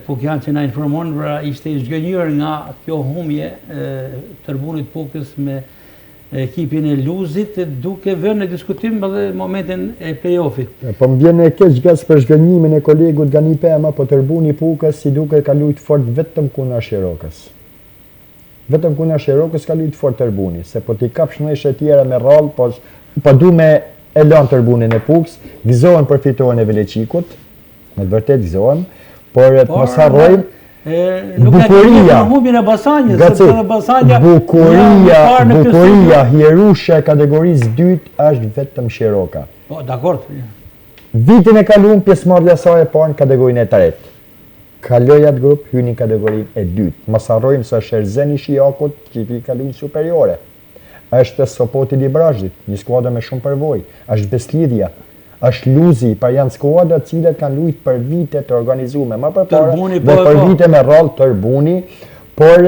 Pukjan që na informon, ishte i zgënjur nga kjo humje Tërbunit Pukës me ekipin e Luzit, duke vënë në diskutim edhe momentin e play-offit. Po më vjen e keq gas për zgënjimin e kolegut Gani Pema, po Tërbuni Pukës si duke ka luajt fort vetëm kundër Shirokës. Vetëm kundër Shirokës ka luajt fort Tërbuni, se po ti kapsh ndeshje tjera me rrallë, po du me e lanë Tërbunin e Pukës, gëzohen për fitoren e Velecikut, me të vërtet gëzohen, por mos harrojmë bukuria, bukuria, hierusha e kategorisë dytë është vetëm Shiroka. Po, dakord. Vitin e kaluar pjesëmarrja saj e parë në kategorinë e tretë. Kaloi atë grup, hyni në kategorinë e dytë. Mos harrojmë se Sherzeni Shijakut që i kaloi superiore. Është Sopoti Librazhit, një skuadër me shumë përvojë, është Beslidhja, është Luzi, pa janë skuadra të cilat kanë luajtur për vite të organizuara, më përpara dhe për vite me rrallë Tërbuni, por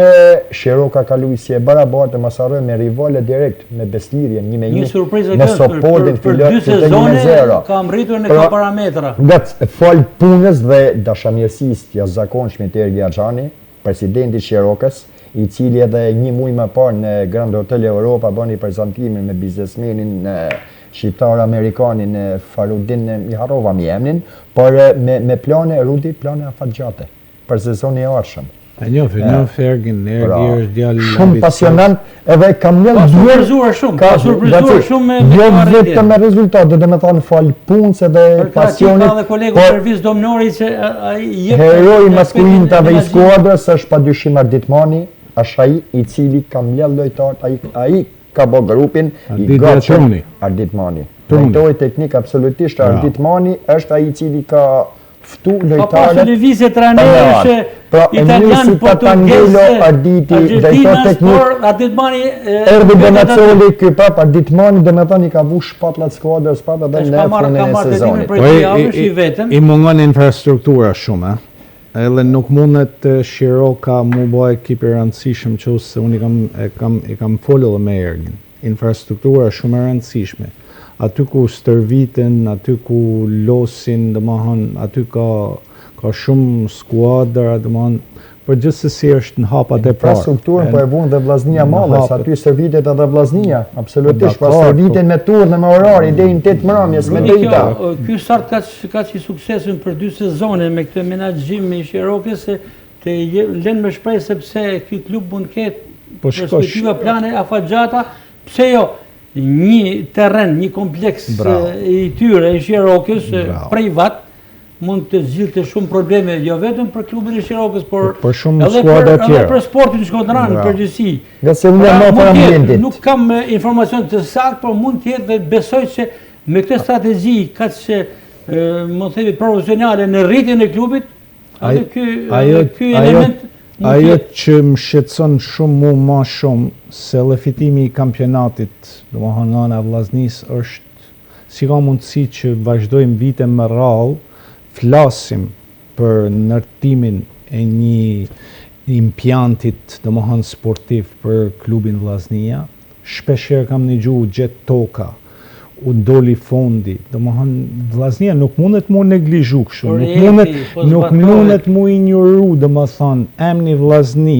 Shiroka ka luajtur si e barabartë, mos harrojmë me rivale direkt me Beslidhjen 1-1. Një surprizë me Sopotin për 2 sezone ka mbritur në këto parametra. Nga fal punës dhe dashamirësisë të jashtëzakonshme të Ergi Axhani, presidenti i Shirokës, i cili edhe një muaj më parë në Grand Hotel Europa bëni prezantimin me biznesmenin shqiptar amerikanin Farudin, i harrova mi emrin, por me plane Rudi, plane afatgjate për sezonin e ardhshëm. E njoh Ergin, Ergi është djalë shumë pasionant, edhe kam ka surprizuar shumë me jo vetëm me rezultate, do të thonë fal punës edhe pasionit. Ka dhe kolegu Perviz Domnori që ai jep heroi maskulin të i skuadrës është padyshim Arditmani, është ai i cili ka mbledh lojtarët, ai ka bë grupin i gatshëm Arditmani. Drejtori teknik absolutisht Arditmani është ai i cili ka ftu lojtarët. Ka pasur lëvizje trajnerësh italian, portugez, Arditi, drejtor teknik Arditmani erdhi Benazzoli, ky prap Arditmani domethënë i ka vu shpatullat skuadrës prap edhe në fundin e sezonit. I mungon infrastruktura shumë, edhe nuk mundet Shiroka mu bë ekip i rëndësishëm që se unë i kam folur me Ergin. Infrastruktura shumë e rëndësishme. Aty ku stërviten, aty ku losin, aty ka shumë skuadra, por gjithsesi është në hapat e parë. Infrastrukturën po e vuan dhe Vllaznia Malles, aty stërvitet edhe Vllaznia, absolutisht, pas stërviten me turne me orari deri në 8 mramjes me drita. Ky start kaq i suksesshëm për 2 sezone me këtë menaxhim i Shirokës të lënë me shpresë sepse ky klub mund të ketë perspektiva plane afatgjata, pse jo? Një terren, një kompleks i tyre i Shirokës privat mund të zgjidhte shumë probleme, jo vetëm për klubin e Shirokës, por edhe për sportin shkodran në përgjithësi. Nuk kam informacion të saktë, por mund të jetë dhe besoj që me këtë strategji kaq më themi profesionale në rritjen e klubit, ky element ajo që më shqetëson shumë më shumë se lëfitimi i kampionatit, domethënë ana Vllaznisë është si ka mundësi që vazhdojmë vite me radhë, flasim për ndërtimin e një impjantit domethënë sportiv për klubin Vllaznia. Shpeshherë kam dëgjuar gjet toka, u ndoli fondi, domethënë Vllaznia nuk mundet mu neglizhu kështu, nuk mundet mu injoru, domethënë emri Vllazni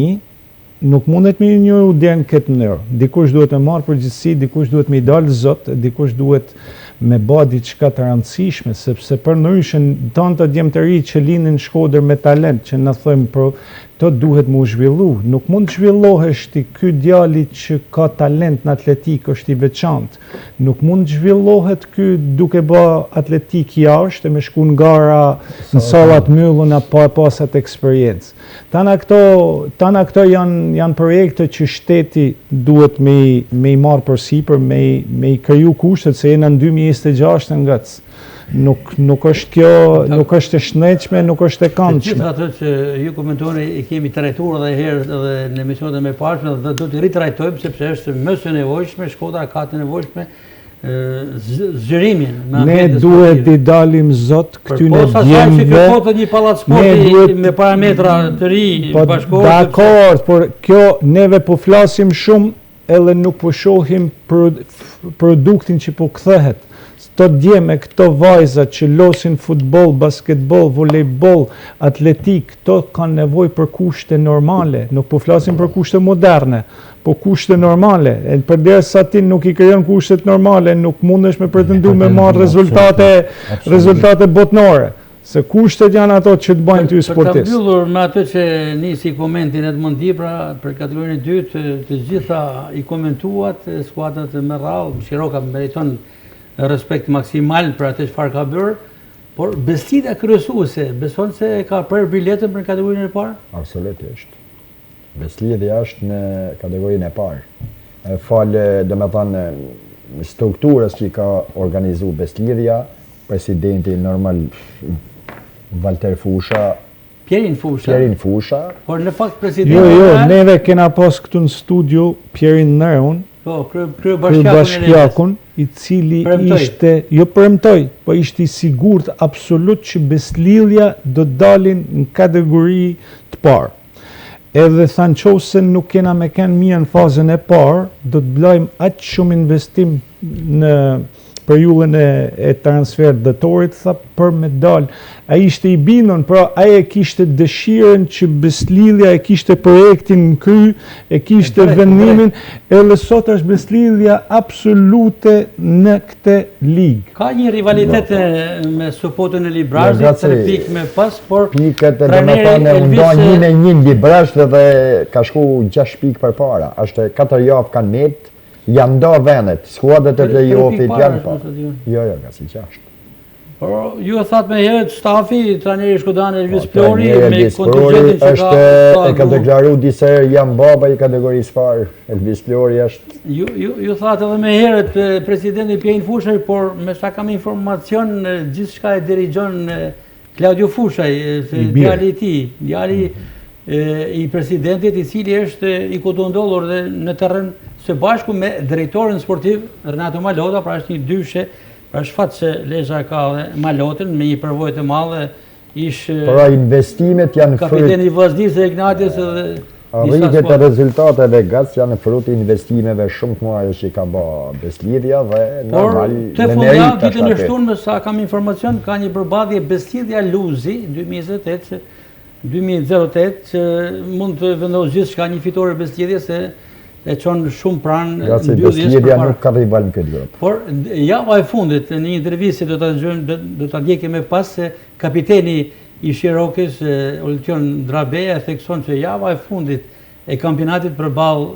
nuk mundet me injoru deri në këtë mënyrë. Dikush duhet të marrë përgjegjësi, dikush duhet me dalë zot, dikush duhet me bë diçka të rëndësishme, sepse për ndryshën tonë të djemtëri që linin në Shkodër me talent, që na thojmë to duhet mu zhvillu. Nuk mund të zhvillohesh ti ky djali që ka talent në atletik është i veçantë. Nuk mund të zhvillohet ky duke bë atletik jashtë me shku në gara në sallat mbylluna pa pasat eksperiencë. Tana këto janë projekte që shteti duhet me i marrë përsipër, me i kriju kushtet se jena në 2026 ngacë. Nuk është kjo, nuk është e shnetshme, nuk është e këndshme. Gjithë ato që ju komentoni i kemi trajtuar edhe herë edhe në emisionet më parshme dhe do të ritrajtojmë sepse është më së nevojshme, Shkodra ka të nevojshme zgjerimin. Ne duhet i dalim zot këtyne djemve. Po një pallat sporti me parametra të ri bashkëkohë. Dakor, por kjo neve po flasim shumë edhe nuk po shohim produktin që po kthehet. Këto djeme, këto vajza që losin futbol, basketbol, volejbol, atletik, këto kanë nevojë për kushte normale. Nuk po flasim për kushte moderne, po kushte normale. Përderisa ti nuk i krijon kushtet normale, nuk mundesh me pretendu me marrë rezultate botnore. Se kushtet janë ato që të bajnë ty sportist. Për të mbyllur me ato që nisi komentin Edmond Dibra për kategorinë e dytë, të gjitha i komentuat, skuadrat me radhë, Shiroka meriton respekt maksimal për atë çfarë ka bërë, por beslidhja kryesuese, beson se ka prerë biletën për kategorinë e parë? Absolutisht. Beslidhja është në kategorinë e parë. Falë, domethënë, strukturës që ka organizu beslidhja, presidenti normal Walter Fusha, Pjerin Fusha. Por në fakt presidenti... Jo, neve kena pas këtu në studio Pjerin Neron, kryebashkiakun, i cili ishte, jo premtoj, po ishte i sigurt absolut që beslidhja do dalin në kategori të parë. Edhe thanë qose nuk kena me kenë mija në fazën e parë, do të blajmë aqë shumë investim në periullën e transfer dëtorit, tha për me dalë. A ishte i bindon, pra a e kishte dëshiren që beslidhja, e kishte projektin në kry, e kishte vendimin, edhe sot është beslidhja absolute në këte ligë. Ka një rivalitet me Sopotën e Librazhit, 3 pikë me pas, por... Pikët e domethënë nda 1-1 Librazh dhe ka shku 6 pikë për para. Ashtë 4 javë kanë metë, janë nda vendet, skuadrat e play-offit janë pa. Jo, ka si 6. Por ju e thatë me herët stafi, trajneri Shkodran Elvis Plori, me kontingentin që ka... E ka deklaru disa herë jam baba i kategorisë parë, Elvis Plori është... Ju thatë edhe me herët presidenti Pjerin Fushaj, por me sa kam informacion, gjithë shka e dirigjon Claudio Fushaj, djali i tij, djali i presidentit, i cili është i kudollur dhe në terren së bashku me drejtorin sportiv Renato Malota, pra është një dyshe, pra është fatë se Leza ka dhe Malotin me një përvojë të madhe, pra investimet janë frut. Kapiteni Vazhdis e Ignatius dhe arritjet e rezultateve GAC janë frut investimeve shumë të mëdha që ka bë beslidhja dhe normal të fundjavë ditën e shtunë, sa kam informacion, ka një përballje beslidhja Luzi 2008 që mund të vendosë gjithçka një fitore beslidhje se e qonë shumë pranë mbylljes për para. Beslidhja nuk ka rival në këtë grupë. Por java e fundit, në një intervistë do të ndjekim me pas se kapiteni i Shirokës, Oltion Drabeja, thekson që java e fundit e kampionatit përballë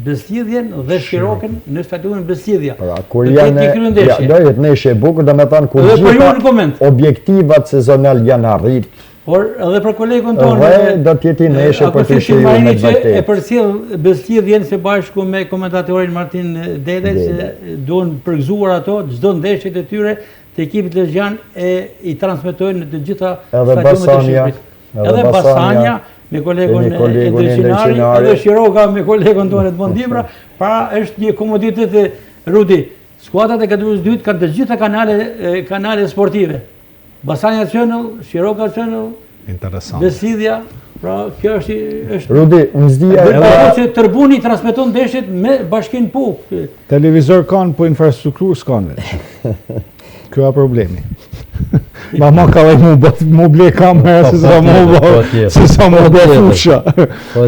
beslidhjen dhe Shirokën në stadionin Beslidhja. Kur janë dohet neshje e bukur, domethënë kur gjitha objektivat sezonal janë arritur. Por edhe për kolegun tonë, do t'jeti neshe për të shiru me vërtet. E përcjell beslidhjen se bashku me komentatorin Martin Dedej, që duhen përgëzuar ato, çdo ndeshjet e tyre të ekipit Lezhjan i transmetojnë në të gjitha stadionet e Shqipërisë. Edhe Basanja me kolegun Endriçinari, edhe Shiroka me kolegun tonë Edmond Dibra, pra është një komoditet e Rudi. Skuadrat e kategorisë dytë kanë të gjitha kanale sportive. Basanja Channel, Shiroka Channel, Beslidhja, pra kjo është... Rudi, unë zdia... Dhe që Tërbuni transmeton ndeshjet me Bashkinë Puk. Televizor kanë, po infrastrukturë s'kanë veç. Kjo a problemi. Ma ka dhe mu ble kamera se sa mu bë fusha.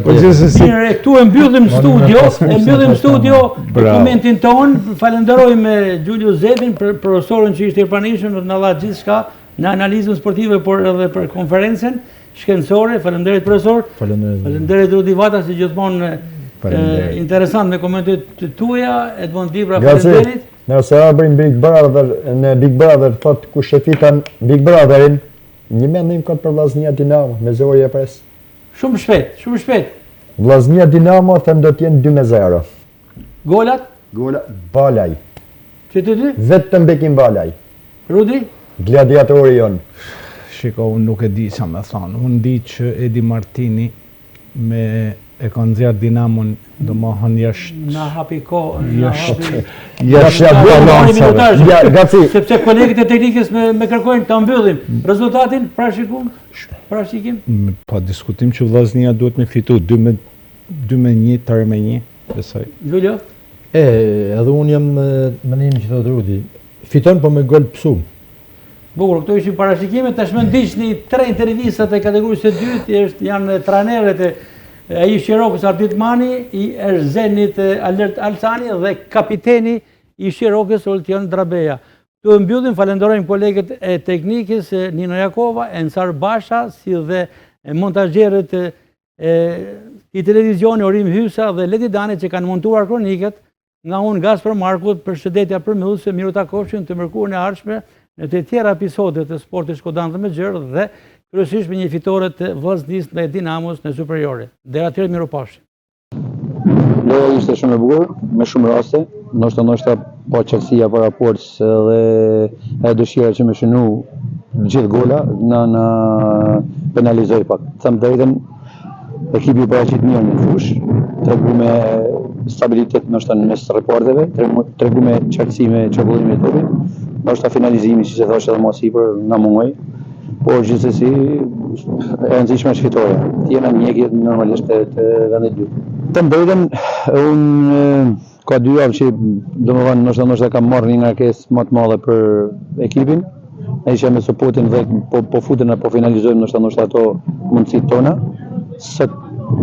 Mire, këtu e mbyllim studio, komentin tonë, falenderojmë Gjulio Zedin, profesorin që ishte i pranishëm, në dha gjithë shka, në analizën sportive, por edhe për konferencen. shkencore. Faleminderit profesor. Faleminderit Rudi Vata si gjithmonë interesant me komentet tuaja. Edmond Dibra, faleminderit. Nëse abrim Big Brother, në Big Brother thot kush e fiton Big Brotherin, një mendim kot për Vllaznia Dinamo, me zori e pres. Shumë shpejt. Vllaznia Dinamo them do të jenë 2-0. Golat? Balaj. Që ty? Vetëm Bekim Balaj. Rudi? Gladiatori jon. Shiko, unë nuk e di sa me thonë. Unë di që Edi Martini e ka nxjerr Dinamon do më hënë jashtë. Na hapi kohë. Jashtë. Sepse kolegët e teknikës me kërkojnë ta mbyllim. Rezultatin parashikim? Pa diskutim që Vllaznia duhet me fitu 2-1, 3-1, besoj. Gjulio? Edhe unë jam mendimin që thotë Rudi. Fiton po me gol psum. Bukur, këto ishin parashikimet, tashmë ndiqni 3 intervistat e kategorisë së dytë, janë trajnerët e ai Shirokës Ardit Mani, i Erzenit Alert Alsani dhe kapiteni i Shirokës Oltion Drabeja. Të mbyllim, falenderojmë kolegët e teknikës, Nino Jakova, Ensar Basha, si dhe montazherët i televizioni Orim Hysa dhe Ledi Dani që kanë montuar kroniket, nga unë Gaspar Markut, përshëndetja përmbylluese, miru takofshin të mërkurën e ardhshme në të tjera episodet të Sportit Shkodan dhe Mexher dhe kryesisht me një fitore të Vllaznisë ndaj Dinamos në superiore. Deri atëherë mirupafshim. Loja ishte shumë e bukur, me shumë raste, ndoshta po çelësia për raport dhe dëshira që më shënu gjithë gola na penalizoi pak. Them drejtën, ekipi paraqit mirë në fush, tregu me stabilitet ndoshta në mes reporteve, tregu me qartësi me çarkullimin e topit. Ndoshta finalizimi, siç e thosh edhe më sipër, na mungoi. Por gjithsesi e rëndësishme është fitoria. Tjena mjekjet normalisht të vendit dytë. Të mbërden, unë ka 2 javë që domethënë ndoshta kam marrë një ngarkesë më të madhe për ekipin. Ne ishim me supportin dhe po futen apo finalizojmë ndoshta ato mundësitë tona. Sot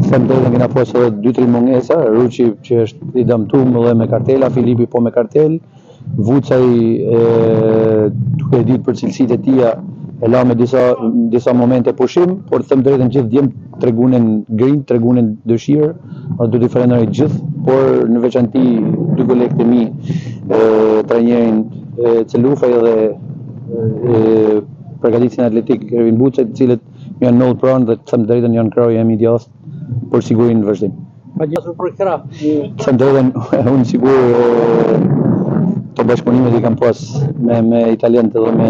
them drejtën kena pas edhe 2-3 mungesa, Ruçi që është i dëmtuar dhe me kartela, Filipi po me kartel, Vucaj duke ditë për cilësitë e tija e la me disa momente pushim, por them drejtën gjithë djemë tregunin grinj, tregunin dëshirë, do t'i falenderoj gjithë, por në veçanti 2 kolegët e mi, trajnerin Celufaj dhe përgatitjen atletik Ervin Bucaj, të cilët më janë ndodhur pranë dhe them drejtën janë krau jam i djathtë për sigurinë në vazhdim. Pa gjasur për krah. Them drejtën, unë sigur të bashkëpunimet i kam pas me italianët dhe me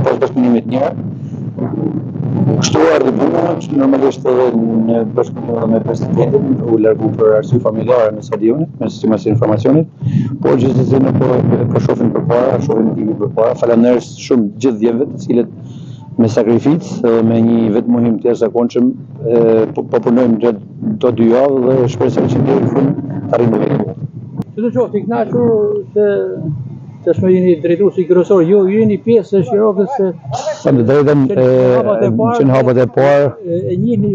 pas bashkëpunimit njërë. Kështu ardhi puna, që normalisht edhe në bashkëpunim me presidentin, u largu për arsye familjare me stadionit, me sistemas e informacionit, por gjithsesi ne po shohim përpara, shohim timin përpara. Faleminderit shumë gjithë djemve, të cilët me sakrificë dhe me një vetë mohim të jashtëzakonshëm po punojmë gjatë 2 javë dhe shpresoj që deri në fund të arrijmë vetëm. Që të qoftë i kënaqur se tashmë jeni drejtuesi kryesor, ju jeni pjesë e Shirokës. Them drejtën që në hapat e parë e njihni.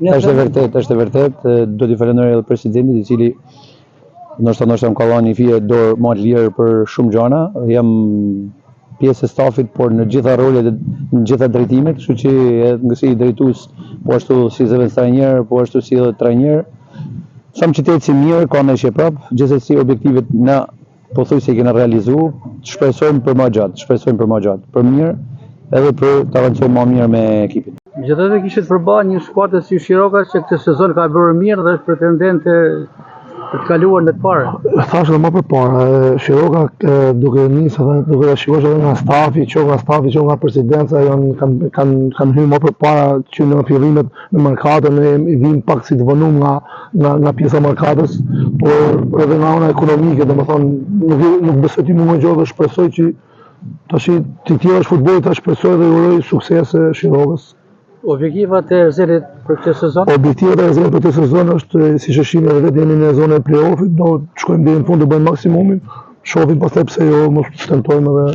Është e vërtet, do t'i falenderoj edhe presidentit i cili ndoshta më ka dhënë një fije dorë më të lirë për shumë gjëra. Jam pjesë e stafit, por në gjitha rolet, në gjitha drejtimet, kështu që nga si drejtues, po ashtu si zëvendës trajner, po ashtu si edhe trajner. Shumë qytet si mirë, ka në ishe prapë, gjithsesi objektivet na pothuajse kena realizuar, shpresojmë për më gjatë, për mirë, edhe për të avancojmë më mirë me ekipin. Megjithatë kishit përballë një skuadër si Shiroka që këtë sezon ka bërë mirë dhe është pretendente për të kaluar në të parë. Thash edhe më përpara, Shiroka duke nisur dhe duke shikuar edhe nga stafi, që nga presidenca kanë hyrë më përpara që në fillimet në merkaton ne vim pak si të vënum nga pjesa e merkatos, por edhe nga ana ekonomike, domethënë nuk besoj ti më gjoh dhe shpresoj që tash ti tjerë është futbolli, ta shpresoj dhe uroj suksese Shirokës. Objektivat e Erzenit për këtë sezon? Objektivat e Erzenit për këtë sezon është, si shëshimi edhe vetë jemi në zonën e play-offit, do të shkojmë deri në fund të bëjmë maksimumin, shohim pastaj pse jo mos tentojmë edhe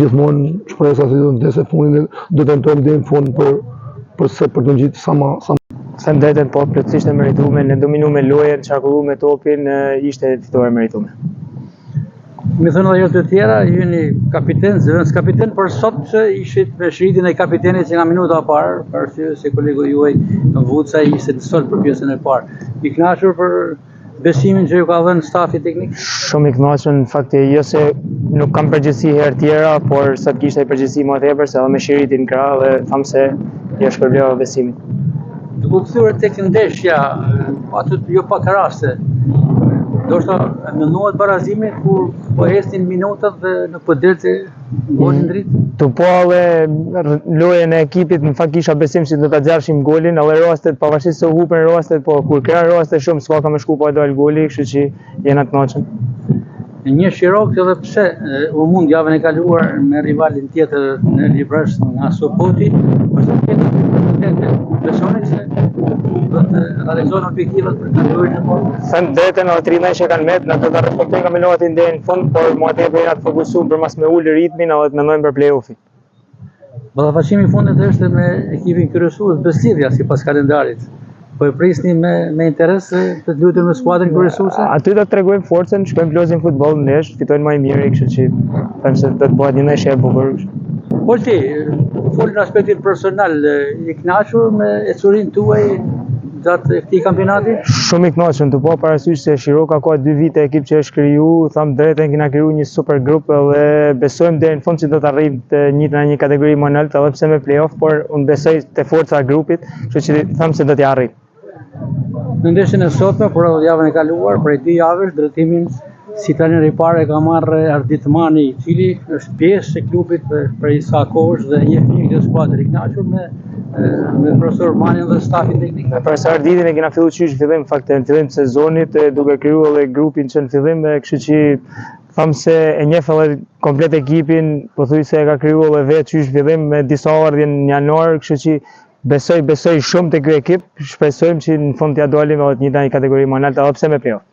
gjithmonë shpresa se do të desë fundin, do tentojmë deri në fund për të ngjitur sa më. Them drejtën, po plotësisht e merituar, ne dominuam lojën, çarkulluam me topin, ishte fitore merituar. Mi thënë dhe jo të tjera, ju një kapiten, zëvënës kapiten, për sot që ishit me shritin e kapitenit që nga minuta parë, për arsye se kolegu juaj Vuca ishte të sot për pjesën e parë. I kënaqur për besimin që ju ka dhënë stafi teknik? Shumë i kënaqur, në fakt jo se nuk kam përgjegjësi herë tjera, por sot kishte përgjegjësi më tepër se edhe me shiritin në krah dhe tham se ja shpërbleva besimin. Duke kthyer tek ndeshja, aty jo pak raste. Ndoshta mendohet barazimi kur po hestin minutat dhe nuk po delte golin drejt. Tu po edhe lojën e ekipit në fakt kisha besim se do ta xharshim golin, edhe rastet pavarësisht se u hupen rastet, po kur kanë raste shumë s'ka ka më shku po dal goli, kështu që jena të kënaqur. Një Shirok edhe pse u mund javën e kaluar me rivalin tjetër në Libresh nga Sopoti, por sa besoni se do të realizojnë objektivat për kaluarin e parë. Thënë drejtën edhe trinëshe kanë met, në do të respektojnë kampionatin deri në fund, por mua tepër jena të fokusuar për mas me ulë ritmin edhe të mendojmë për play-offin. Ballafaqimi i fundit është me ekipin kryesues Beslidhja sipas kalendarit. Po e prisni me interes të lutem në skuadrën kryesuese? Aty do të tregojmë forcën, shkojmë plozim futboll në Lezhë, fitojnë më i miri, kështu që them se do të bëhet një ndeshje e bukur. Olti, fol në aspektin personal, i kënaqur me ecurinë tuaj gjatë këtij kampionati? Shumë i kënaqur, të po parasysh se Shiroka ka 2 vite ekip që është kriju, tham drejtën kena kriju një super grup dhe besojmë deri në fund që do të arrijmë të njëjtën në një kategori më lart, edhe pse me play-off, por unë besoj te forca e grupit, kështu që tham se do t'i arrijmë. Në ndeshjen e sotme, por edhe javën e kaluar, prej 2 javësh, drejtimin si trajner i parë ka marrë Arditmani, i cili është pjesë e klubit për sa kohësh dhe njeh mirë këtë skuadër. I kënaqur me profesor Manin dhe stafin teknik. Me profesor Arditin e kena filluar qysh në fillim, fakt në fillim të sezonit, duke krijuar edhe grupin që në fillim, kështu që tham se e njeh edhe komplet ekipin, pothuajse e ka krijuar edhe vetë qysh në fillim me disa ardhje në janar, kështu që besoj shumë te ky ekip, shpresojmë që në fund t'ia dalim edhe të njëjtën kategori më lart, edhe pse me play-off.